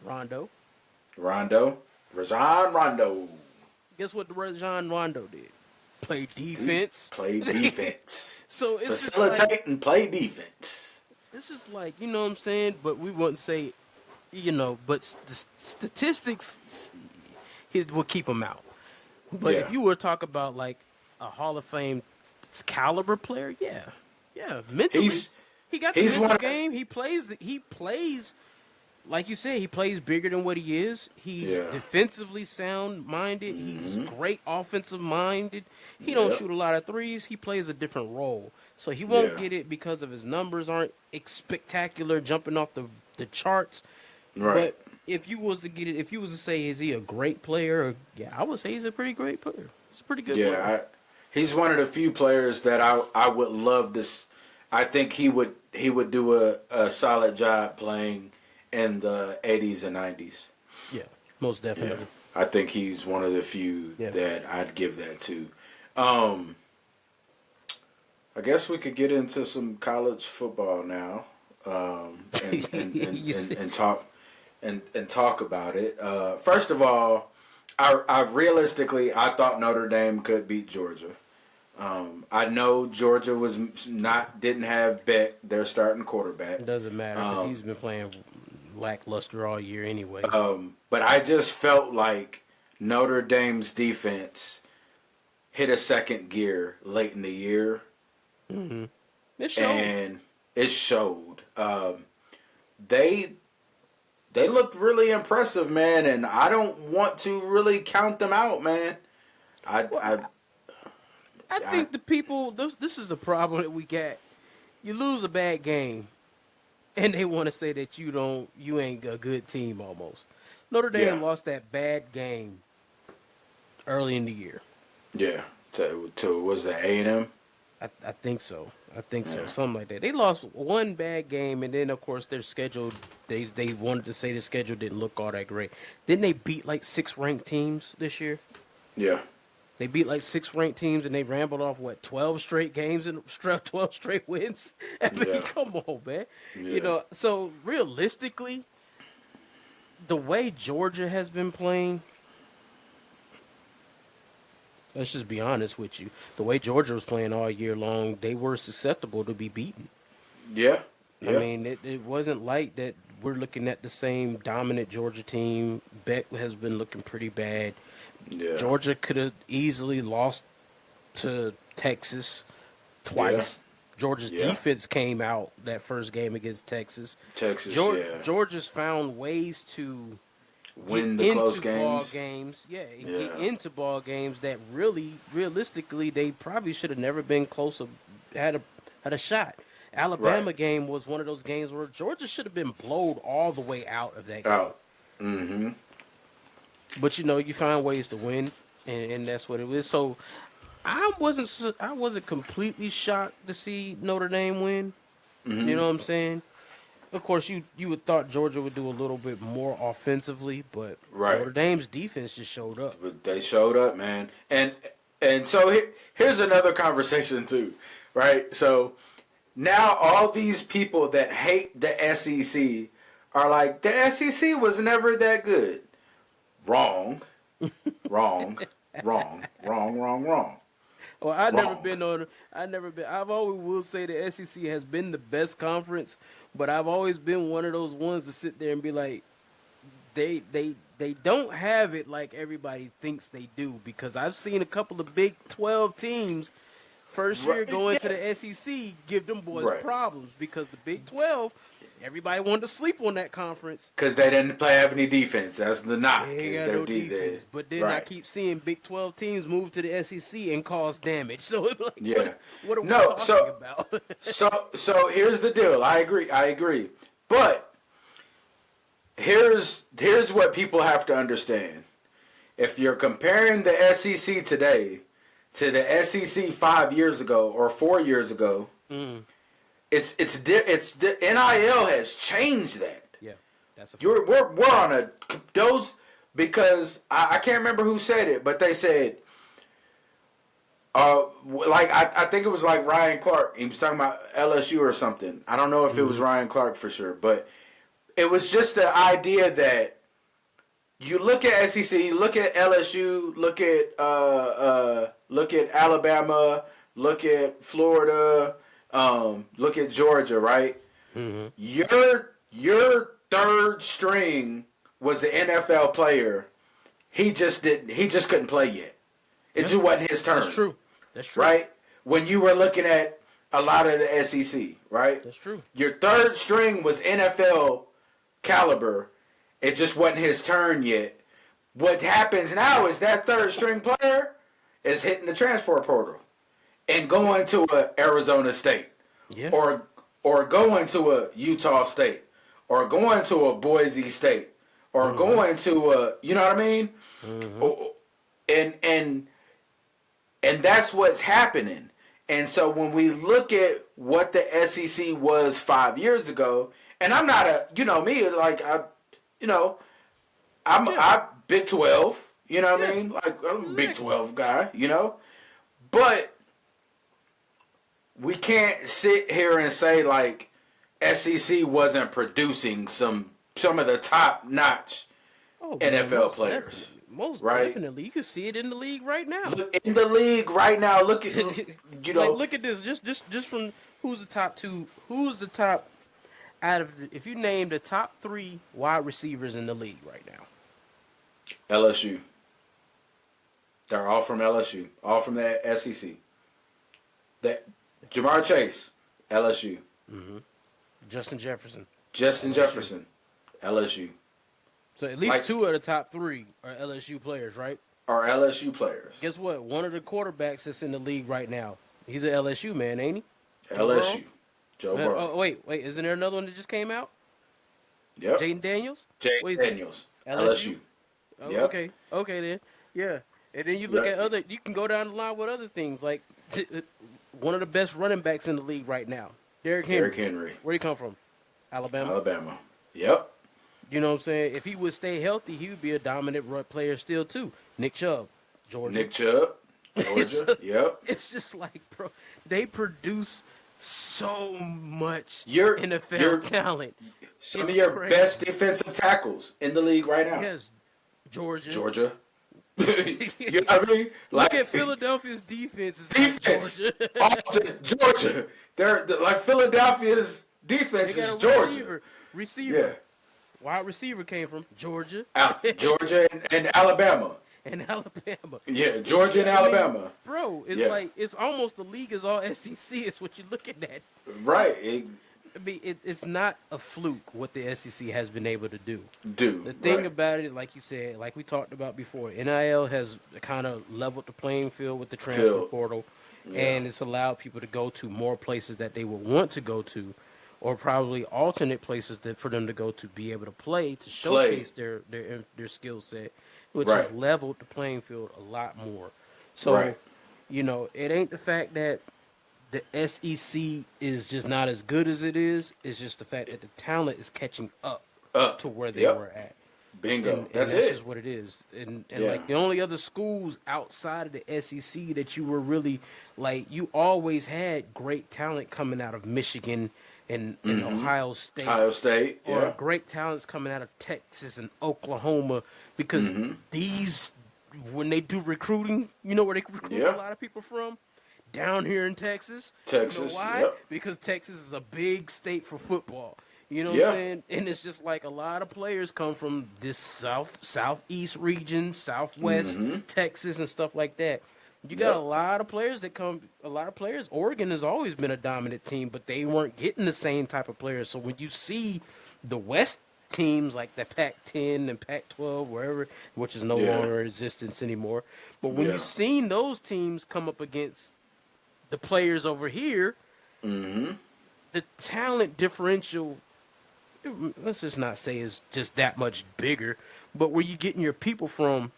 Rondo. Rajon Rondo. Guess what Rajon Rondo did? Play defense. Play defense. So it's just Facilitate like, and play defense. it's just like, you know what I'm saying? But we wouldn't say, but the statistics will keep him out. But Yeah. if you were to talk about like a Hall of Fame caliber player, yeah, mentally, he got the he's mental one of- game. He plays, like you said, he plays bigger than what he is. He's defensively sound minded. He's great offensive minded. He don't shoot a lot of threes. He plays a different role, so he won't get it because of his numbers aren't spectacular, jumping off the charts. Right. But if you was to get it, if you was to say, is he a great player? I would say he's a pretty great player. He's a pretty good player. He's one of the few players that I would love to. I think he would do a solid job playing in the 80s and 90s. Yeah, most definitely. Yeah. I think he's one of the few that I'd give that to. I guess we could get into some college football now, and talk about it. First of all, I realistically I thought Notre Dame could beat Georgia. I know Georgia didn't have Beck, their starting quarterback. It doesn't matter because he's been playing lackluster all year anyway. But I just felt like Notre Dame's defense hit a second gear late in the year. Mm-hmm. It showed. And it showed. They looked really impressive, man, and I don't want to really count them out, man. I think the people. This is the problem that we got. You lose a bad game, and they want to say that you ain't a good team. Almost. Notre Dame lost that bad game early in the year. Yeah, to was it A&M? I think so. Something like that. They lost one bad game, and then of course their schedule. They wanted to say the schedule didn't look all that great. Didn't they beat like 6 ranked teams this year? Yeah. They beat like 6 ranked teams, and they rambled off 12 straight games and 12 straight wins. I mean, come on, man. Yeah. So realistically, the way Georgia has been playing, Let's just be honest with you. The way Georgia was playing all year long, they were susceptible to be beaten. Yeah. I Yeah. mean, it wasn't like that we're looking at the same dominant Georgia team. Beck has been looking pretty bad. Yeah. Georgia could have easily lost to Texas twice. Georgia's Yeah. defense came out that first game against Texas. Texas, yeah. Georgia's found ways to Win get the close into ball games. games. Yeah, Yeah. get into ball games that really, realistically, they probably should have never been close to had a shot. Alabama Right. game was one of those games where Georgia should have been blowed all the way out of that game. Out. Mm-hmm. But you find ways to win, and that's what it is. So I wasn't completely shocked to see Notre Dame win. Mm-hmm. You know what I'm saying? Of course, you would thought Georgia would do a little bit more offensively, but Right. Notre Dame's defense just showed up. But they showed up, man. And so here's another conversation too, right? So now all these people that hate the SEC are like, the SEC was never that good. Wrong. Wrong. Wrong. Wrong. Wrong. Wrong. Well, I've never Wrong. been on. I've always will say the SEC has been the best conference, but I've always been one of those ones to sit there and be like, they don't have it like everybody thinks they do, because I've seen a couple of Big 12 teams first year Right. going to the SEC give them boys Right. problems, because the Big 12, everybody wanted to sleep on that conference. Because they didn't have any defense. That's the knock. They ain't is got their no defense. But then I Right. keep seeing Big 12 teams move to the SEC and cause damage. So it's like, Yeah. what are we No, talking so- about? So here's the deal. I agree. But here's what people have to understand. If you're comparing the SEC today to the SEC 5 years ago or 4 years ago, it's the NIL has changed that. Yeah, that's a We're on those, because I can't remember who said it, but they said, like I think it was like Ryan Clark. He was talking about LSU or something. I don't know if it was Ryan Clark for sure, but it was just the idea that you look at SEC, you look at LSU, look at Alabama, look at Florida, look at Georgia, right? Mm-hmm. Your third string was an NFL player. He just couldn't play yet. It just wasn't his turn. That's true. Right? When you were looking at a lot of the SEC, right? That's true. Your third string was NFL caliber. It just wasn't his turn yet. What happens now is that third string player is hitting the transfer portal and going to a Arizona State, Yeah. or going to a Utah State, or going to a Boise State, or going to a, you know what I mean? And that's what's happening. And so when we look at what the SEC was 5 years ago, and I'm not me, like I'm Big 12, you know what I mean? Like I'm a Big 12 guy, but we can't sit here and say like SEC wasn't producing some of the top notch NFL players. Definitely. Most right? definitely. You can see it in the league right now. In the league right now, look at look at this. Just from who's the top out of if you name the top 3 wide receivers in the league right now. LSU. They're all from LSU, all from the SEC. That Jamar Chase, LSU. Mm-hmm. Justin Jefferson, LSU. So at least 2 of the top 3 are LSU players, right? Are LSU players. Guess what? One of the quarterbacks that's in the league right now, he's an LSU man, ain't he? LSU. Joe Burrow. Oh, wait. Isn't there another one that just came out? Yep. Jaden Daniels? Jaden Daniels. LSU. Oh, Yep. Okay then. Yeah. And then you look at you can go down the line with other things, like one of the best running backs in the league right now, Derrick Henry. Where he come from? Alabama. Yep. You know what I'm saying? If he would stay healthy, he would be a dominant player still too. Nick Chubb, Georgia. Yep. It's just like, bro, they produce so much Your NFL talent. Some It's of your crazy. best defensive tackles in the league right now. Yes, Georgia. Georgia. You know what I mean? Look Like at Philadelphia's defense. It's defense, like Georgia. Georgia. They're like Philadelphia's They defense got is a Georgia. receiver. Yeah, Wide receiver came from Georgia Georgia and Alabama. and Alabama. Yeah, Georgia and I mean, Alabama. bro, it's Yeah. like it's almost the league is all SEC. Is what you're looking at. Right. I mean, it's not a fluke what the SEC has been able to do. The thing right. about it, like you said, like we talked about before, NIL has kind of leveled the playing field with the transfer portal, and it's allowed people to go to more places that they would want to go to, or probably alternate places for them to go to be able to play to showcase their skill set, which has leveled the playing field a lot more. So, you know, it ain't the fact that the SEC is just not as good as it is. It's just the fact that the talent is catching up to where they were at. Bingo. And that's that's it. just what it is. And like the only other schools outside of the SEC that you were really like, you always had great talent coming out of Michigan and Ohio State. Ohio State, or great talents coming out of Texas and Oklahoma, because these, when they do recruiting, you know where they recruit a lot of people from? Down here in Texas. You know why? Because Texas is a big state for football. You know what I'm saying? And it's just like a lot of players come from this southeast region, southwest Texas and stuff like that. You got a lot of players that come. A lot of players. Oregon has always been a dominant team, but they weren't getting the same type of players. So when you see the West teams like the Pac-10 and Pac-12, wherever, which is no longer in existence anymore, but when you've seen those teams come up against the players over here, the talent differential, let's just not say is just that much bigger, but where you getting your people from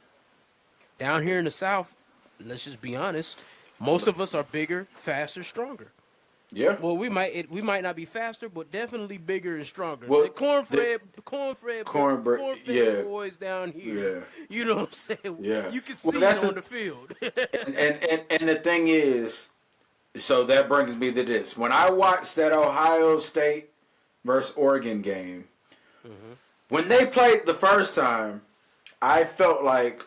down here in the South, let's just be honest, most of us are bigger, faster, stronger. Yeah. Well, we might not be faster, but definitely bigger and stronger. Well, the cornbread boys down here. Yeah. You know what I'm saying? Yeah. You can see it on the field. and the thing is, so that brings me to this. When I watched that Ohio State versus Oregon game, when they played the first time, I felt like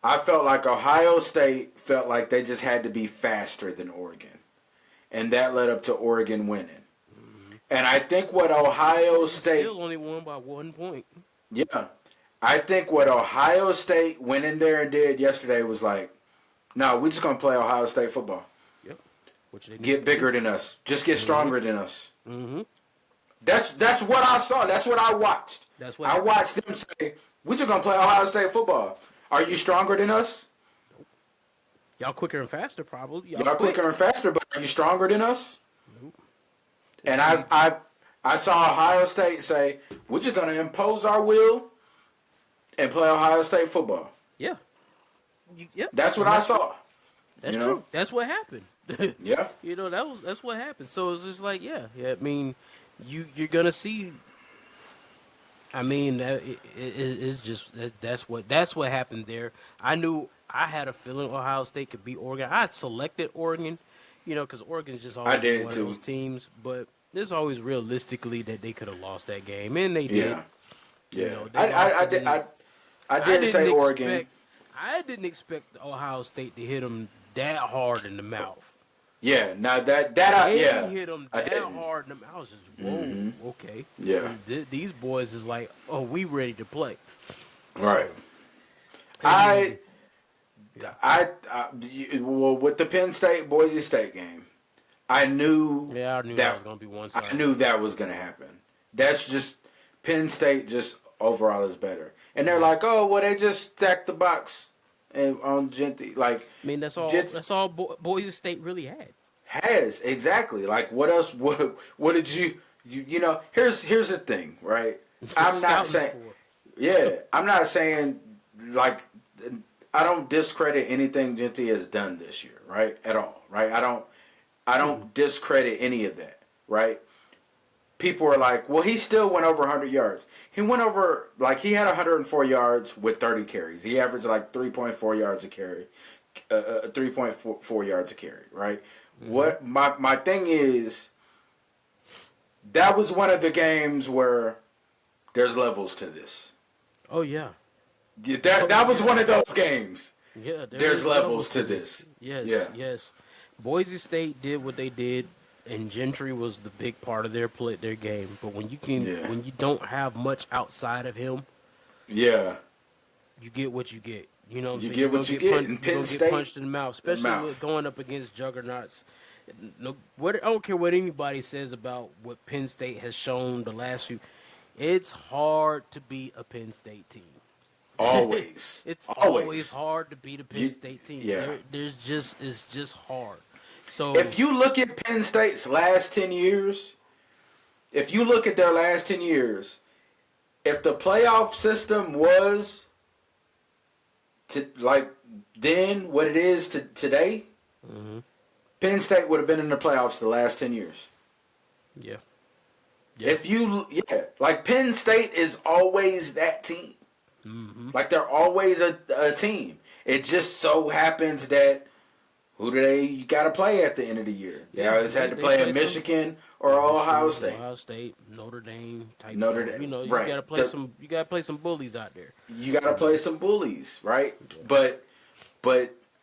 Ohio State felt like they just had to be faster than Oregon. And that led up to Oregon winning. And I think what Ohio State... still only won by 1 point. Yeah. I think what Ohio State went in there and did yesterday was like, no, we're just going to play Ohio State football. Yep. Which they get bigger than us. Just get stronger than us. That's what I saw. That's what I watched. That's what I watched them say, we're just going to play Ohio State football. Are you stronger than us? Y'all quicker and faster, probably. Y'all quicker and faster, but are you stronger than us? Nope. And I saw Ohio State say, we're just going to impose our will and play Ohio State football. Yeah. Yep. That's what I saw. That's true. That's what happened. Yeah. You know, that's what happened. So it's just like, yeah. I mean, you're gonna see. I mean, it's just that's what happened there. I knew I had a feeling Ohio State could beat Oregon. I had selected Oregon, you know, because Oregon's just always one of those teams. But there's always realistically that they could have lost that game, and they did. Yeah. You know, I didn't say Oregon. I didn't expect Ohio State to hit them that hard in the mouth. Yeah, now They hit them that hard in the mouth. I was just, whoa, okay. Yeah. These boys is like, oh, we ready to play. Right. Well, with the Penn State Boise State game, I knew. Yeah, I knew that was going to be one side. I knew that was going to happen. That's just Penn State. Just overall is better, and they're like, oh, well, they just stacked the box and on Genty. Like, I mean, that's all Boise State really had. Has exactly. Like, what else? What did you know? Here's the thing, right? I'm not saying. Yeah, I'm not saying like. I don't discredit anything Genty has done this year, right? At all, right? I don't discredit any of that, right? People are like, well, he still went over 100 yards. He went over, like, he had 104 yards with 30 carries. He averaged like 3.4 yards a carry, 3.4 yards a carry, right? What my thing is, that was one of the games where there's levels to this. Oh yeah. Yeah, that was one of those games. Yeah, There's levels to this. Yes, Yeah. yes. Boise State did what they did, and Gentry was the big part of their game. But Yeah. when you don't have much outside of him, Yeah. you get what you get. You know what I'm You saying? get what you get in You're Penn gonna State. get punched in the mouth, The especially mouth. with going up against juggernauts. No, what I don't care what anybody says about what Penn State has shown the last few. It's hard to beat a Penn State team. Always. It's Always. always hard to beat a Penn You- State team. yeah. It's just hard. So If you look at Penn State's last 10 years, if you look at their last 10 years, if the playoff system was to like then what it is to today, Penn State would have been in the playoffs the last 10 years. yeah, If you, like Penn State is always that team. Like they're always a team. It just so happens that who do they got to play at the end of the year? They always had to play in Michigan or Ohio State. Ohio State, Notre Dame, type Notre of, Dame, you know, right. you gotta play some bullies out there. You got to play some bullies, right? But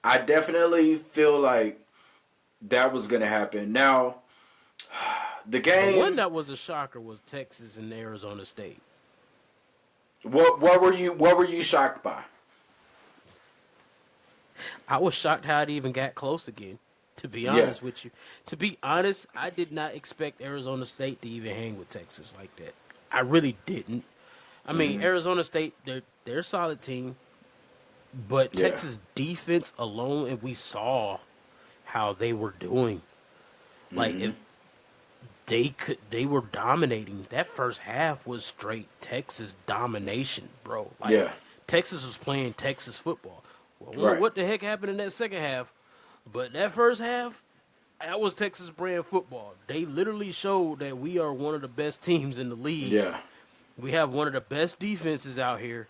I definitely feel like that was going to happen. Now, the game. The one that was a shocker was Texas and Arizona State. What were you shocked by? I was shocked how it even got close again. To be honest with you, I did not expect Arizona State to even hang with Texas like that. I really didn't. I mean, Arizona State, they're a solid team, but Texas defense alone, and we saw how they were doing. Like if they were dominating. That first half was straight Texas domination, bro. Like Texas was playing Texas football. Well, I don't know what the heck happened in that second half, but that first half, that was Texas brand football. They literally showed that we are one of the best teams in the league. Yeah. We have one of the best defenses out here.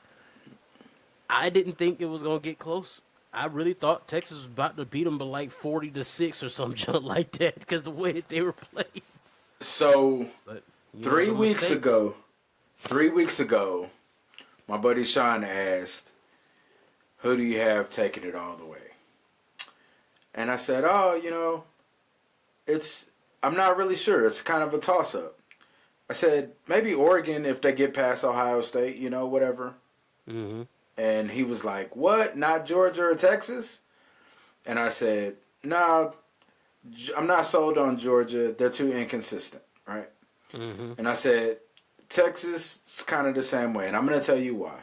I didn't think it was going to get close. I really thought Texas was about to beat them by like 40-6 or some junk like that because the way that they were playing. So, But, 3 weeks ago, my buddy Sean asked, who do you have taking it all the way? And I said, I'm not really sure. It's kind of a toss-up. I said, maybe Oregon if they get past Ohio State, whatever. Mm-hmm. And he was like, what? Not Georgia or Texas? And I said, no, I'm not sold on Georgia. They're too inconsistent, right? Mm-hmm. And I said, Texas is kind of the same way. And I'm going to tell you why.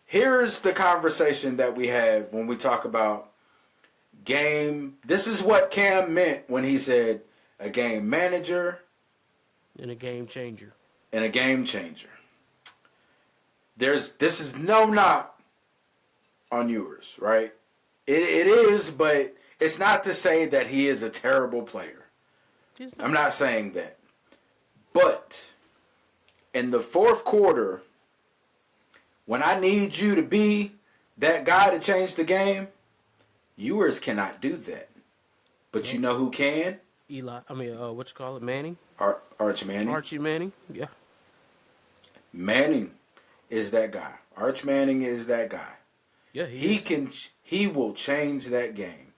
Here's the conversation that we have when we talk about game. This is what Cam meant when he said a game manager And a game changer. and a game changer. This is no knock on Ewers, right? It is, but it's not to say that he is a terrible player. I'm not saying that. But in the fourth quarter, when I need you to be that guy to change the game, Ewers cannot do that. But you know who can? Manning? Arch Manning. Archie Manning, yeah. Manning is that guy. Arch Manning is that guy. Yeah, He will change that game.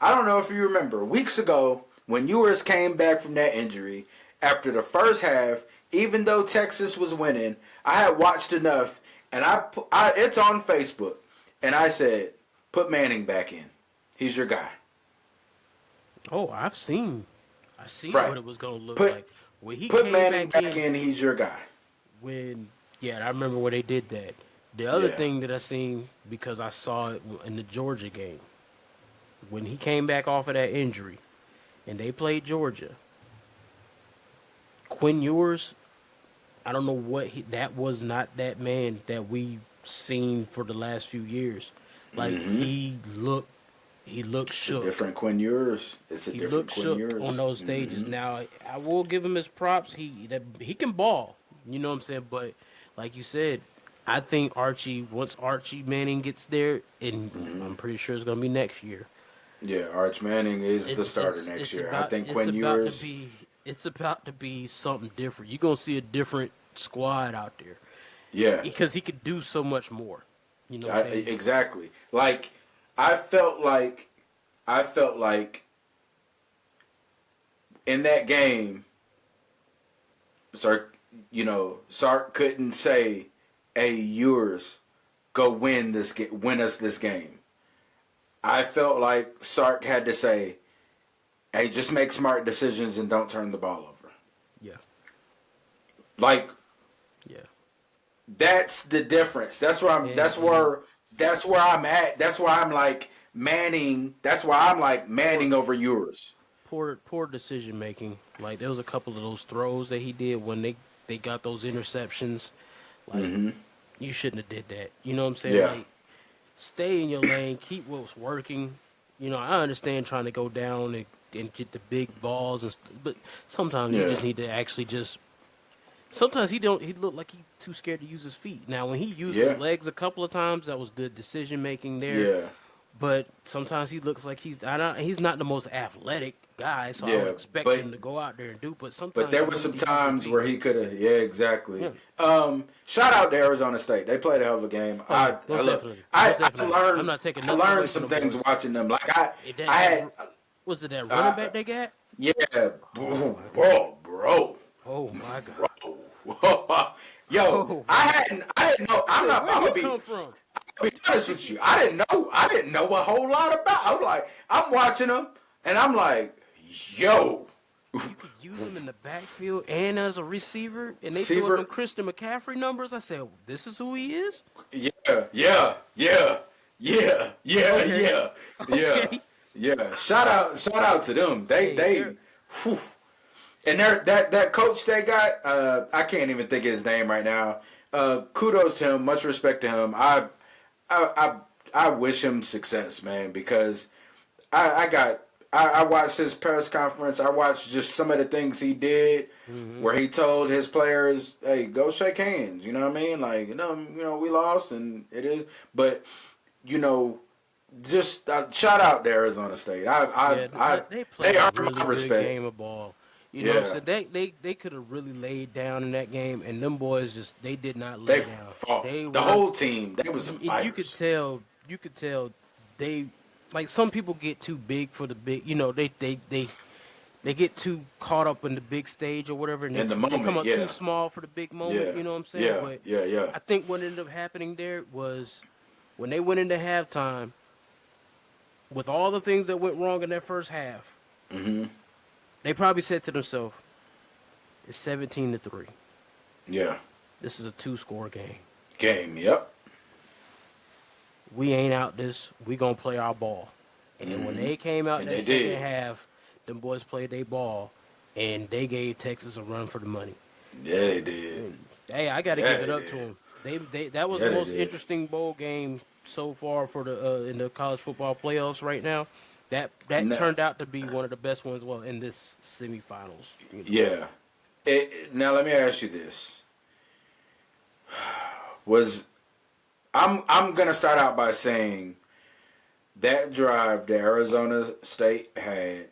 I don't know if you remember, weeks ago, when Ewers came back from that injury, after the first half, even though Texas was winning, I had watched enough, and it's on Facebook, and I said, put Manning back in. He's your guy. Oh, I've seen Right. what it was going to look Put- like. When he Put came Manning back in. He's your guy. I remember when they did that. The other Yeah. thing that I seen, because I saw it in the Georgia game, when he came back off of that injury, and they played Georgia, Quinn Ewers, I don't know that was not that man that we seen for the last few years. Like he looked shook. It's a different Quinn Ewers. It's a He different looked Quinn shook Ewers. on those stages. Now I will give him his props. He can ball. You know what I'm saying? But like you said, I think once Archie Manning gets there, and I'm pretty sure it's gonna be next year. Yeah, Arch Manning is the starter next year. I think Quinn Ewers. It's about to be something different. You're gonna see a different squad out there, Yeah. because he could do so much more. You know what I'm saying? Exactly. Like I felt like I felt like in that game, Sark, Sark couldn't say, "Hey, yours, go win us this game." I felt like Sark had to say, "Hey, just make smart decisions and don't turn the ball over." Yeah. Like Yeah. that's the difference. That's where I'm. And, That's where I'm at. That's why I'm like Manning. That's why I'm like poor, Manning over yours. poor decision making. Like there was a couple of those throws that he did when they got those interceptions. Like Mm-hmm. you shouldn't have did that. You know what I'm saying? Yeah. Like stay in your lane, keep what's working. You know, I understand trying to go down and get the big balls but sometimes you Yeah. just need to actually just. Sometimes he don't. He looked like he too scared to use his feet. Now, when he used Yeah. his legs a couple of times, that was good decision making there. Yeah. But sometimes he looks like he's not the most athletic guy, so I don't Yeah. expect But him to go out there and do. But But sometimes there you were need some to use your times feet. where he could have. Yeah, exactly. Yeah. Shout out to Arizona State. They played a hell of a game. Oh, yeah, most definitely. Most definitely. I'm not taking nothing away from some them things boys. watching them. Like That, I had. was it that running back they got? Yeah, Oh my bro, bro, Oh my god. bro. Yo, Oh my I didn't know. I'm not. Where I'm he gonna be. come from? I'll be honest with you. I didn't know a whole lot about. I'm like, I'm watching them, and I'm like, yo. You could use him in the backfield and as a receiver, and they threw Receiver. them Christian McCaffrey numbers. I said, this is who he is? Yeah, yeah, yeah, yeah, yeah, Okay. yeah, yeah, Okay. yeah. Shout out to them. Hey, They, whew. And that coach they got, I can't even think of his name right now. Kudos to him. Much respect to him. I wish him success, man, because I watched his press conference. I watched just some of the things he did, where he told his players, "Hey, go shake hands." You know what I mean? Like, we lost, and it is. But just shout out to Arizona State. They They played a earned really my good respect. game of ball. You know what I'm Yeah. saying? They could have really laid down in that game, and them boys they did not They lay down. fought. They The were, whole team. They was some you could fighters. tell they like some people get too big for the big. You know, they get too caught up in the big stage or whatever, and In the they come moment, up yeah. too small for the big moment. Yeah. You know what I'm saying? Yeah. But Yeah. Yeah. I think what ended up happening there was when they went into halftime with all the things that went wrong in that first half. Mm-hmm. They probably said to themselves, "It's 17-3. Yeah. This is a 2-score game. Game. Yep. We ain't out this. We gonna play our ball." And when they came out And that they second did. half, them boys played their ball, and they gave Texas a run for the money. Yeah, they did. Hey, I got to Yeah, give it they up did. to them. That was Yeah, the they most did. interesting bowl game so far for the in the college football playoffs right now. That No. turned out to be one of the best ones. Well, in this semifinals. You know. Yeah. Now let me ask you this: Was I'm gonna start out by saying that drive that Arizona State had,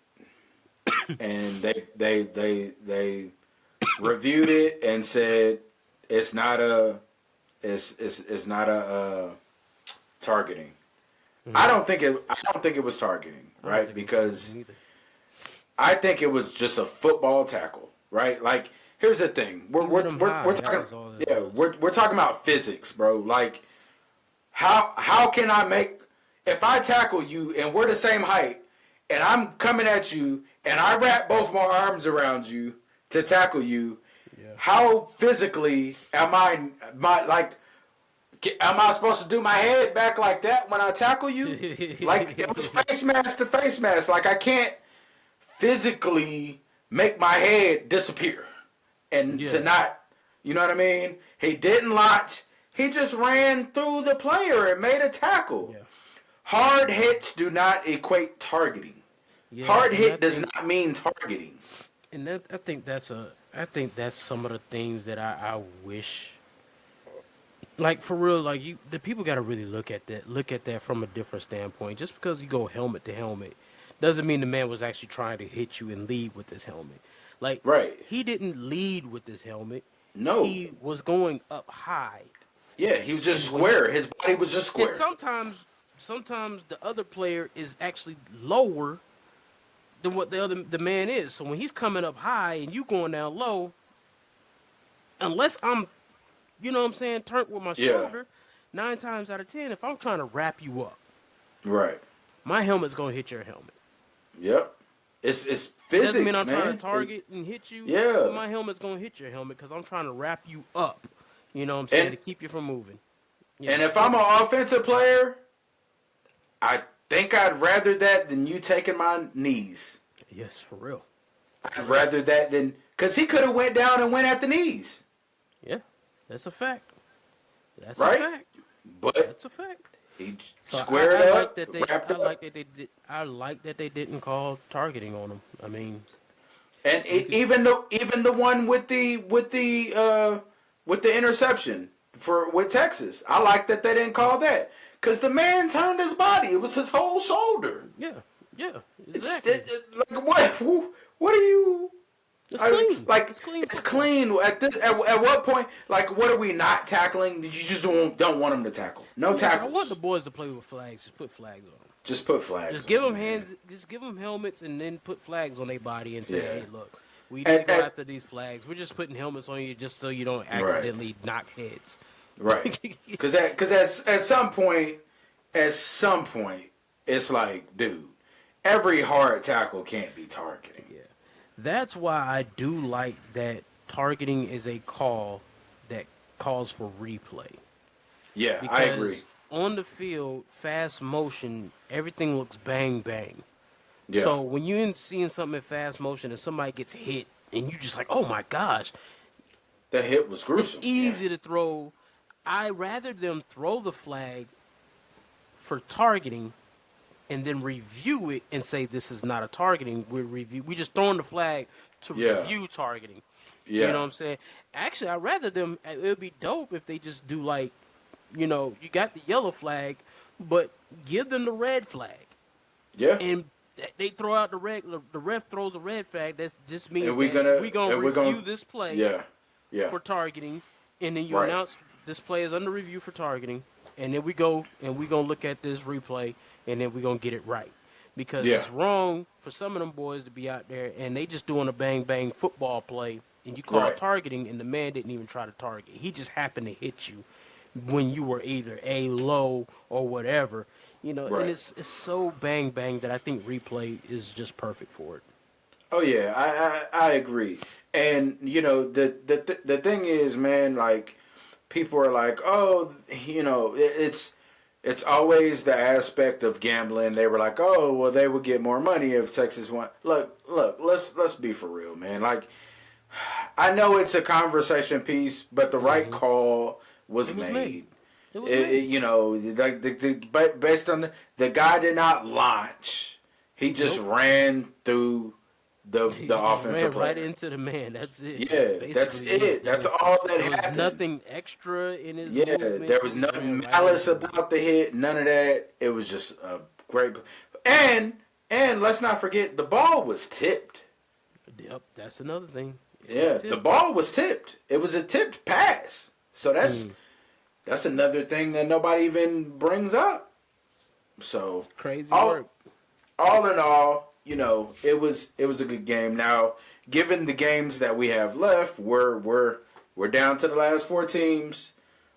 and they reviewed it and said it's not a targeting. I don't think it was targeting, I don't right? think it was Because either. I think it was just a football tackle, right? Like, here's the thing: He hit him high. we're That talking, was all it yeah, was. we're talking about physics, bro. Like, how can I make if I tackle you and we're the same height, and I'm coming at you and I wrap both my arms around you to tackle you? Yeah. How physically am I like? Am I supposed to do my head back like that when I tackle you? Like, it was face mask to face mask. Like, I can't physically make my head disappear and Yeah. to not, you know what I mean? He didn't launch. He just ran through the player and made a tackle. Yeah. Hard hits do not equate targeting. Yeah, Hard and hit I does think- not mean targeting. And I think that's some of the things that I wish. Like for real, like the people got to really look at that from a different standpoint. Just because you go helmet to helmet, doesn't mean the man was actually trying to hit you and lead with his helmet. Like Right. he didn't lead with his helmet. No. he was going up high. Yeah, he was just And when square. His body was just and square. sometimes the other player is actually lower than what the man is. So when he's coming up high and you going down low, unless I'm, you know what I'm saying, turned with my Yeah. shoulder, 9 times out of 10, if I'm trying to wrap you up, Right. my helmet's gonna hit your helmet. Yep. It's It doesn't mean physics, I'm trying man. to target and hit you, Yeah. but my helmet's gonna hit your helmet because I'm trying to wrap you up. You know what I'm saying, to keep you from moving. Yeah. And if I'm an offensive player, I think I'd rather that than you taking my knees. Yes, for real. I'd rather that than because he could have went down and went at the knees. Yeah, that's a fact. That's Right? a fact. But That's a fact. he So squared I up, like that they, wrapped I up, like that they did. I like that they didn't call targeting on him. I mean, and even the one with the interception with Texas, I like that they didn't call that because the man turned his body. It was his whole shoulder. yeah, It's exactly. like what are you? It's clean. Like It's clean. it's football. clean. At what point? Like what are we not tackling? You just don't want them to tackle. No Yeah, tackles. I want the boys to play with flags. Just put flags on them. Just put flags. Just give on them man. hands. Just give them helmets and then put flags on their body and say, Yeah. "Hey, look, we need to go And- after these flags. We're just putting helmets on you just so you don't accidentally knock heads." Right. Because at some point, it's like, dude, every hard tackle can't be targeting. Yeah, that's why I do like that targeting is a call that calls for replay. Yeah, Because I agree. on the field, fast motion, everything looks bang bang. Yeah. So when you're seeing something in fast motion and somebody gets hit and you just like, oh my gosh, that hit was gruesome. it's easy to throw. I rather them throw the flag for targeting and then review it and say this is not a targeting. We just throwing the flag to Yeah. review targeting. Yeah. You know what I'm saying? Actually, I'd rather them. It would be dope if they just do like, you got the yellow flag, but give them the red flag. Yeah. And they throw out the red. The ref throws a red flag. That just means And we're we're gonna gonna review this play Yeah. Yeah. for targeting, and then you Right. announce this play is under review for targeting, and then we go and we're gonna look at this replay, and then we're gonna get it right. Because Yeah. it's wrong for some of them boys to be out there and they just doing a bang bang football play, and you call Right. targeting, and the man didn't even try to target. He just happened to hit you when you were either low or whatever. Right. And it's so bang bang that I think replay is just perfect for it. Oh yeah, I agree. And the thing is, man, like people are like, oh, it's always the aspect of gambling. They were like, oh, well, they would get more money if Texas won. Look, let's be for real, man. Like, I know it's a conversation piece, but the right call was made. It was made. Like based on the guy did not launch. He just ran through the He just offensive ran player. right into the man. That's it. Yeah, that's basically it. That's all that There was happened. nothing extra in his Yeah, movements. there was He no ran right malice into it. about the hit. None of that. It was just a great. And let's not forget the ball was tipped. Yep, that's another thing. Yeah, It's the tipped. ball was tipped. It was a tipped pass. So that's another thing that nobody even brings up. So Crazy all, work. all in all, it was a good game. Now, given the games that we have left, we're down to the last 4 teams.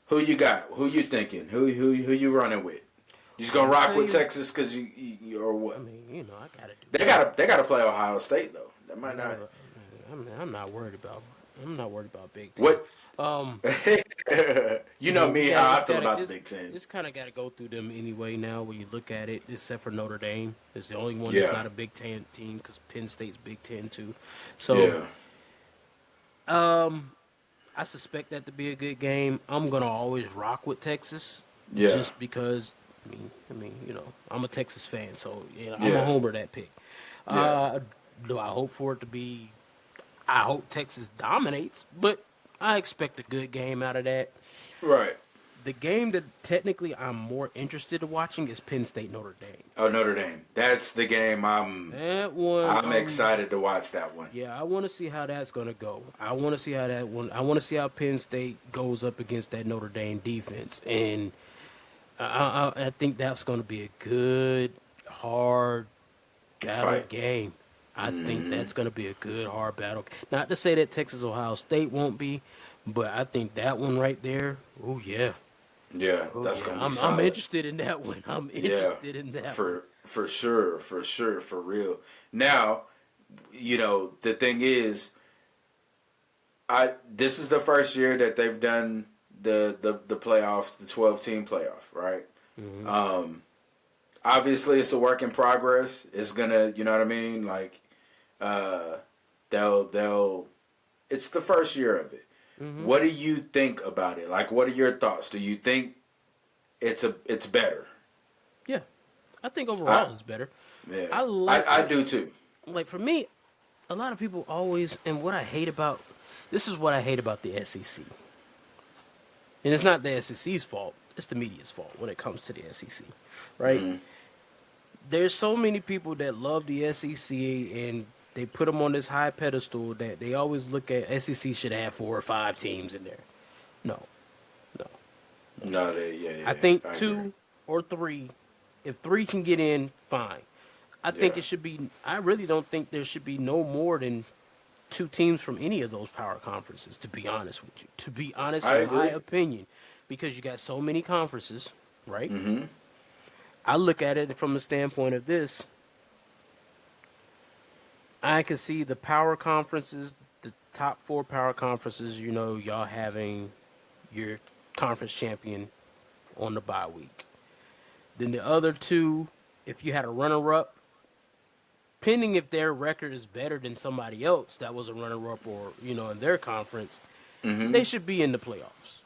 Who you got? Who you thinking? Who you running with? You just gonna rock with Texas because you or what? I mean, I gotta do. They gotta play Ohio State though. That might not. I'm not worried about. I'm not worried about Big Ten. What? You know me how I it's feel gotta- about the it's- Big Ten. It's kind of got to go through them anyway now when you look at it, except for Notre Dame. It's the only one Yeah. that's not a Big Ten team because Penn State's Big Ten too. So, Yeah. I suspect that to be a good game. I'm going to always rock with Texas. Yeah. Just because, I mean, I'm a Texas fan, so I'm Yeah. a homer that pick. Yeah. Do I hope for it to be? I hope Texas dominates, but I expect a good game out of that. Right. The game that technically I'm more interested in watching is Penn State Notre Dame. Oh, Notre Dame. That's the game That one, I'm excited to watch that one. Yeah, I want to see how that's gonna go. I want to see how that one. I want to see how Penn State goes up against that Notre Dame defense, and I think that's gonna be a good, hard battle game. I think that's gonna be a good, hard battle. Not to say that Texas Ohio State won't be, but I think that one right there. Oh yeah. Yeah, that's gonna be solid. I'm interested in that one. I'm interested in that one. For sure, for real. Now, the thing is, this is the first year that they've done the playoffs, the 12-team playoff, right? Mm-hmm. Obviously, it's a work in progress. It's gonna, you know what I mean? Like, they'll. It's the first year of it. Mm-hmm. What do you think about it? Like, what are your thoughts? Do you think it's better? Yeah, I think overall it's better. Yeah, I do too. Like, for me, a lot of people always, and what I hate about, this is what I hate about the SEC. And it's not the SEC's fault. It's the media's fault when it comes to the SEC, right? Mm-hmm. There's so many people that love the SEC and they put them on this high pedestal that they always look at SEC should have 4 or 5 teams in there. No. I think 2 or 3. If 3 can get in, fine. I think it should be. I really don't think there should be no more than 2 teams from any of those power conferences. To be honest with you, in my opinion, because you got so many conferences, right? Mm-hmm. I look at it from the standpoint of this. I can see the power conferences, the top 4 power conferences, y'all having your conference champion on the bye week. Then the other 2, if you had a runner-up, pending if their record is better than somebody else that was a runner-up or, in their conference, mm-hmm. they should be in the playoffs.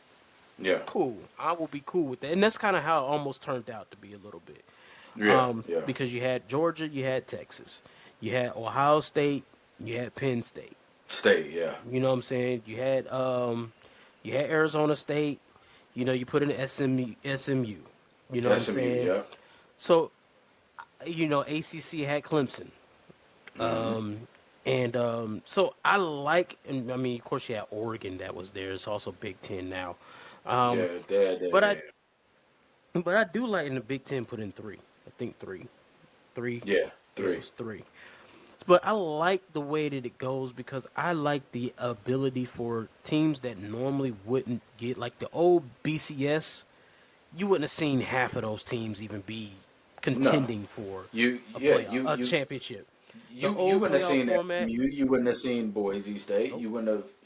Yeah. Cool. I will be cool with that. And that's kind of how it almost turned out to be a little bit. Because you had Georgia, you had Texas. You had Ohio State, you had Penn State. Yeah. You know what I'm saying? You had Arizona State. You put in SMU. You know what I'm saying? Yeah. So, ACC had Clemson. Mm-hmm. So I like, and I mean, of course, you had Oregon that was there. It's also Big Ten now. But I do like in the Big Ten put in 3. I think 3. 3. Yeah, 3. It was 3. But I like the way that it goes because I like the ability for teams that normally wouldn't get, like the old BCS, you wouldn't have seen half of those teams even be contending for a championship. You wouldn't have seen format, you wouldn't have seen Boise State. Nope. You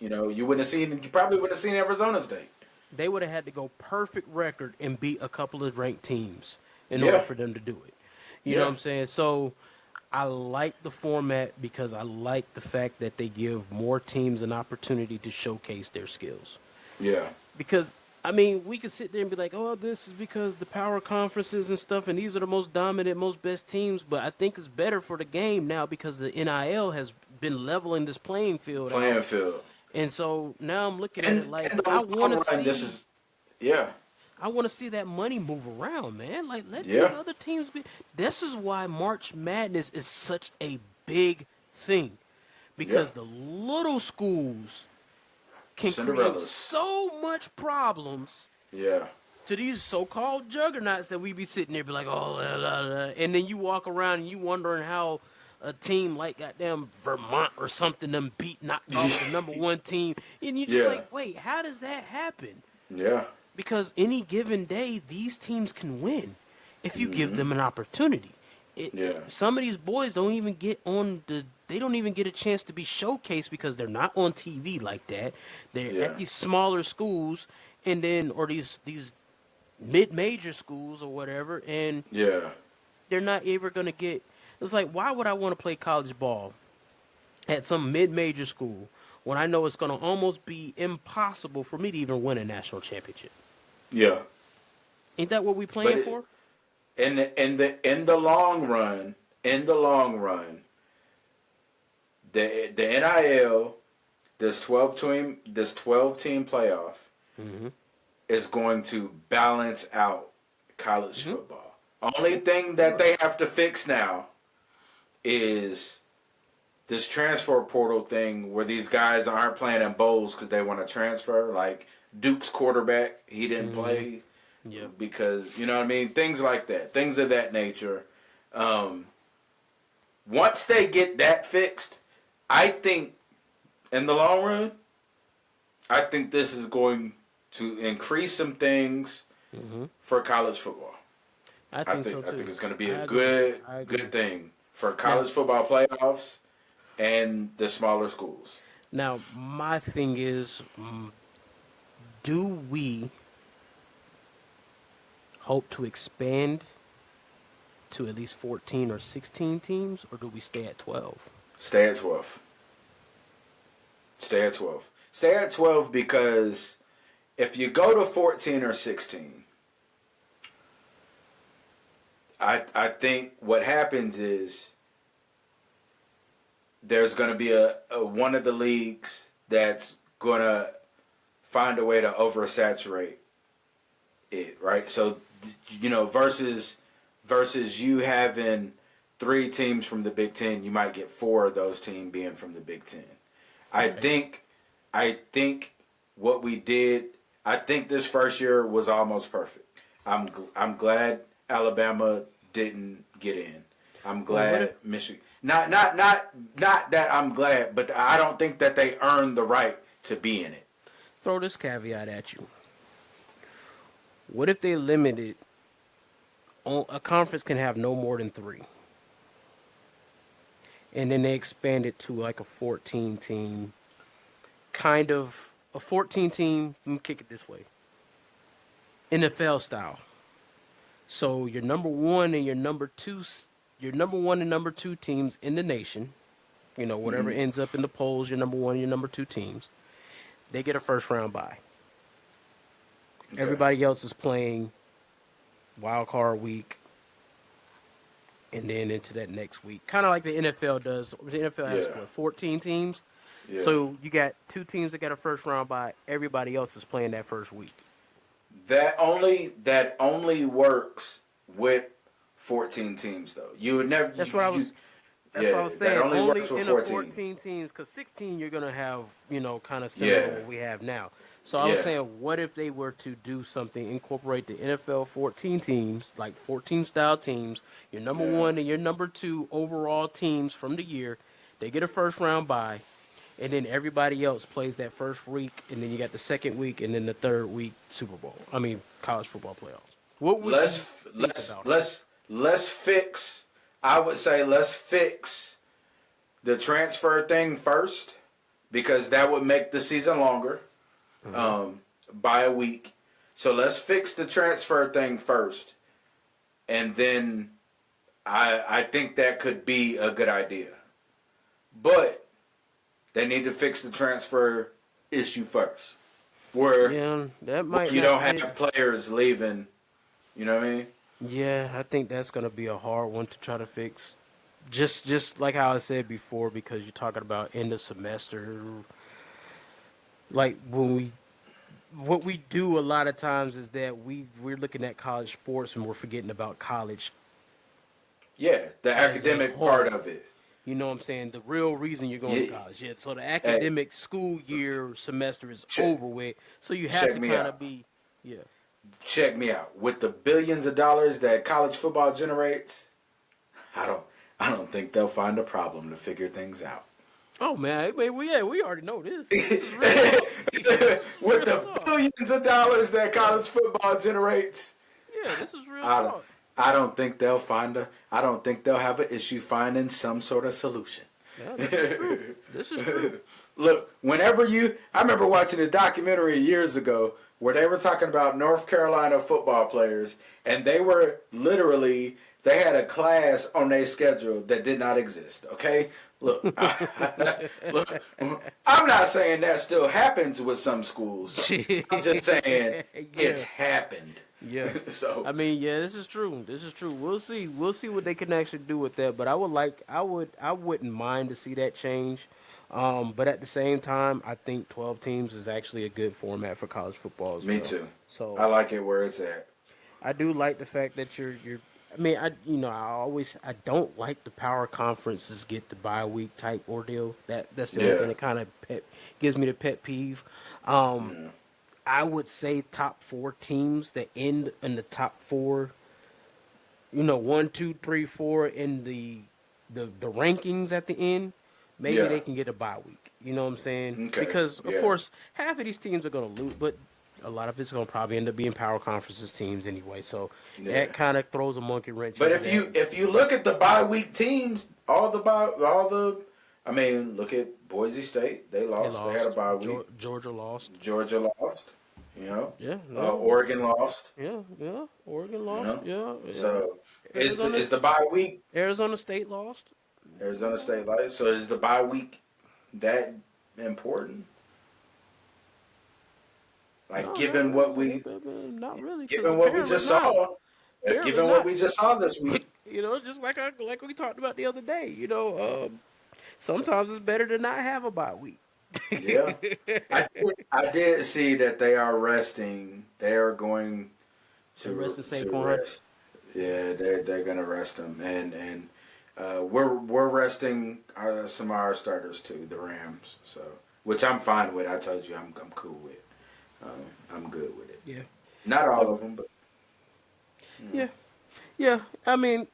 probably wouldn't have seen Arizona State. They would have had to go perfect record and beat a couple of ranked teams in order for them to do it. You know what I'm saying? So I like the format because I like the fact that they give more teams an opportunity to showcase their skills. Yeah. Because, I mean, we could sit there and be like, oh, this is because the power conferences and stuff, and these are the most dominant, most best teams. But I think it's better for the game now because the NIL has been leveling this playing field. And so now I'm looking at it like, I want to see. I want to see that money move around, man. Like, let these other teams be. This is why March Madness is such a big thing. Because the little schools can create so much problems to these so-called juggernauts that we be sitting there be like, oh, and then you walk around and you wondering how a team like goddamn Vermont or something them knocked off the number 1 team. And you're just like, wait, how does that happen? Yeah. Because any given day, these teams can win if you give them an opportunity. Some of these boys don't even get they don't even get a chance to be showcased because they're not on TV like that. They're at these smaller schools or these mid-major schools or whatever, and they're not ever going to get. It's like, why would I want to play college ball at some mid-major school when I know it's going to almost be impossible for me to even win a national championship? Yeah. Ain't that what we playing for? In the long run, the NIL, this 12 team playoff, is going to balance out college football. Only thing that they have to fix now is this transfer portal thing where these guys aren't playing in bowls because they want to transfer. Like Duke's quarterback, he didn't play because, you know what I mean? Things like that. Things of that nature. Once they get that fixed, I think in the long run, I think this is going to increase some things for college football. I think so too. I think it's going to be a good thing for college football playoffs and the smaller schools. Now, my thing is, do we hope to expand to at least 14 or 16 teams, or do we stay at 12? Stay at 12. Stay at 12. Stay at 12 because if you go to 14 or 16, I think what happens is there's going to be a one of the leagues that's going to find a way to oversaturate it, right? So, you know, versus you having 3 teams from the Big Ten, you might get 4 of those teams being from the Big Ten. I think what we did, I think this first year was almost perfect. I'm glad Alabama didn't get in. I'm glad Michigan. Not that I'm glad, but I don't think that they earned the right to be in it. Throw this caveat at you. What if they limited? A conference can have no more than 3, and then they expand it to like a 14 team, kind of a 14 team. Let me kick it this way. NFL style. So your number 1 and your number 2, your number 1 and number 2 teams in the nation, you know, whatever ends up in the polls, your number 1 and your number 2 teams, they get a first round bye. Okay. Everybody else is playing wild card week and then into that next week. Kind of like the NFL does. The NFL has 14 teams. Yeah. So you got 2 teams that got a first round bye. Everybody else is playing that first week. That only works with 14 teams though. You would never. That's what I was saying. That only works with 14 teams, because 16 you're gonna have, you know, kind of similar to what we have now. So I was saying, what if they were to do something, incorporate the NFL 14 teams, like 14 style teams, your number 1 and your number 2 overall teams from the year, they get a first round bye, and then everybody else plays that first week, and then you got the second week, and then the third week Super Bowl. I mean, college football playoffs. What would let's fix. I would say let's fix the transfer thing first, because that would make the season longer by a week. So let's fix the transfer thing first, and then I think that could be a good idea. But they need to fix the transfer issue first, where you don't have players leaving. You know what I mean? Yeah, I think that's going to be a hard one to try to fix. Just like how I said before, because you're talking about end of semester. Like what we do a lot of times is that we're looking at college sports and we're forgetting about college. Yeah, the academic part of it. You know what I'm saying? The real reason you're going to college. Yeah, so the academic school year semester is over with. So you have to kind of be, Check me out. With the billions of dollars that college football generates, I don't think they'll find a problem to figure things out. Oh man, we already know this. This is With the billions of dollars that college football generates, this is real talk. I don't think they'll have an issue finding some sort of solution. Yeah, this is true. This is true. Look, I remember watching a documentary years ago where they were talking about North Carolina football players, and they had a class on their schedule that did not exist, okay? Look, I'm not saying that still happens with some schools. I'm just saying it's happened. Yeah. So I mean, this is true. This is true. We'll see what they can actually do with that. But I wouldn't mind to see that change. But at the same time, I think 12 teams is actually a good format for college football as Me well. too. So I like it where it's at. I do like the fact that you're. I mean, I don't like the power conferences get the bye week type ordeal. That's the only thing Yeah. that kind of gives me the pet peeve. Um, Yeah. I would say top four teams that end in the top four. One, two, three, four in the rankings at the end. Maybe Yeah. they can get a bye week. You know what I'm saying? Okay. Because of Yeah. course half of these teams are going to lose, but a lot of it's going to probably end up being power conferences teams anyway. So Yeah. that kind of throws a monkey wrench But into if that. you look at the bye week teams, I mean, look at Boise State. They They lost. They had a lost. bye week. Georgia lost. Georgia lost. You know. Yeah, no, Oregon lost. yeah. Oregon You lost. know. Yeah, yeah. So Arizona, is the bye week Arizona State lost. Arizona State lost? So is the bye week that important? Like No, given what we not really. 'Cause given what we apparently just not. saw, Apparently given what not. we just saw this week. Just like we talked about the other day. Sometimes it's better to not have a bye week. Yeah, I did see that they are resting. They are going The rest of to Saquon. rest. Yeah, they're gonna rest them, and we're resting some of our starters too, the Rams. So which I'm fine with. I told you I'm cool with. I'm good with it. Yeah. Not all of them, but Yeah. Yeah. I mean,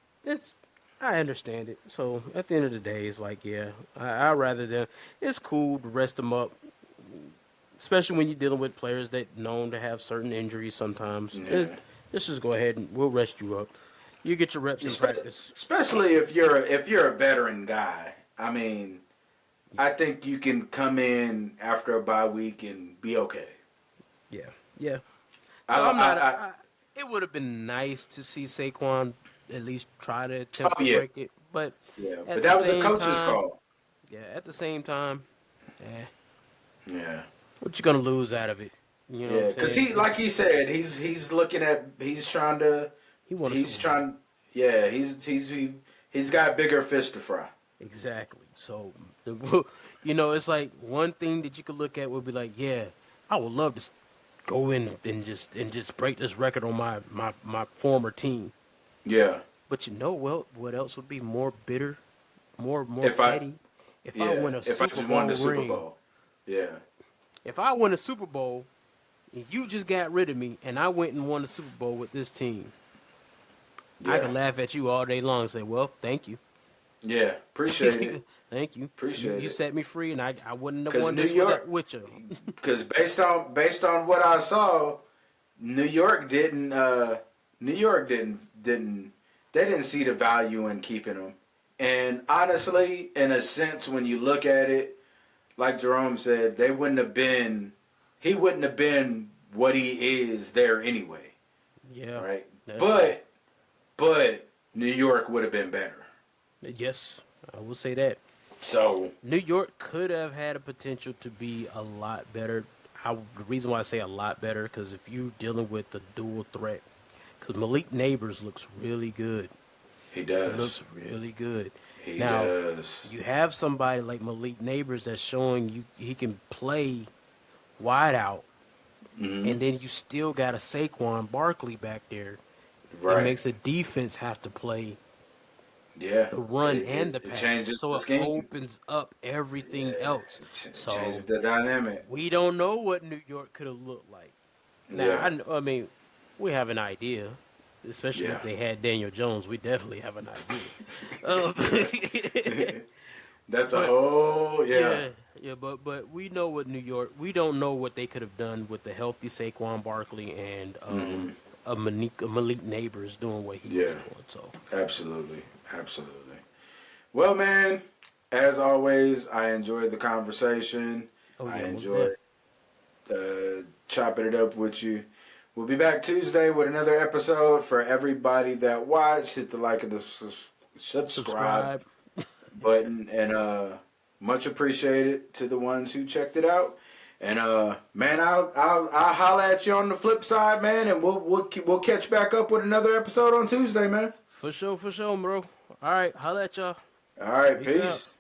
I understand it. So at the end of the day, it's like, yeah, I rather than it's cool to rest them up, especially when you're dealing with players that known to have certain injuries sometimes. yeah. Let's just go ahead and we'll rest you up. You get your reps in practice. Especially if you're a veteran guy. I mean, I think you can come in after a bye week and be okay. Yeah. Yeah. I, So I'm not. I, It would have been nice to see Saquon at least try to attempt Oh to yeah, break it, but yeah. at But the that was a same coach's time, call. yeah. At the same time, Yeah, what you gonna lose out of it? You know what yeah. I'm Because saying? like he said, he's looking at he's trying to He won a he's Super Bowl. trying yeah he's got bigger fish to fry. Exactly. So, it's like one thing that you could look at would be like, yeah, I would love to go in and just break this record on my former team. Yeah. But what else would be more bitter, more If I petty? If I yeah win a if I Super just Bowl won the Super ring. Bowl. Yeah. If I win a Super Bowl and you just got rid of me and I went and won the Super Bowl with this team, I Yeah. can laugh at you all day long and say, well, thank you. Yeah. Appreciate it. Thank you. Appreciate You it. set me free and I wouldn't have 'Cause won New this York- with you. Because based on what I saw, New York didn't they didn't see the value in keeping him. And honestly, in a sense, when you look at it, like Jerome said, he wouldn't have been what he is there anyway. Yeah. Right? That's- But New York would have been better. Yes, I will say that. So New York could have had a potential to be a lot better. The reason why I say a lot better, because if you're dealing with a dual threat, because Malik Neighbors looks really good. he He does. looks really good. He Now, does. you have somebody like Malik Neighbors that's showing you he can play wide out, Mhm. and then you still got a Saquon Barkley back there. Right. It makes the defense have to play Yeah. the run It- and it- the it pass, changes so the it scheme. opens up everything else. So Changes the dynamic. we don't know what New York could have looked like. Now, Yeah. I mean, we have an idea, especially Yeah. if they had Daniel Jones. We definitely have an idea. That's a But- whole yeah, but we know what New York. We don't know what they could have done with the healthy Saquon Barkley and a Malik Neighbors doing what he Yeah. was doing. So Absolutely. Well, man, as always, I enjoyed the conversation. Oh, yeah, I most enjoyed chopping it up with you. We'll be back Tuesday with another episode. For everybody that watched, hit the like and the subscribe button, and much appreciated to the ones who checked it out. And man, I'll holla at you on the flip side, man, and we'll catch back up with another episode on Tuesday, man. For sure, bro. All right, holla at y'all. All right, Peace peace. out.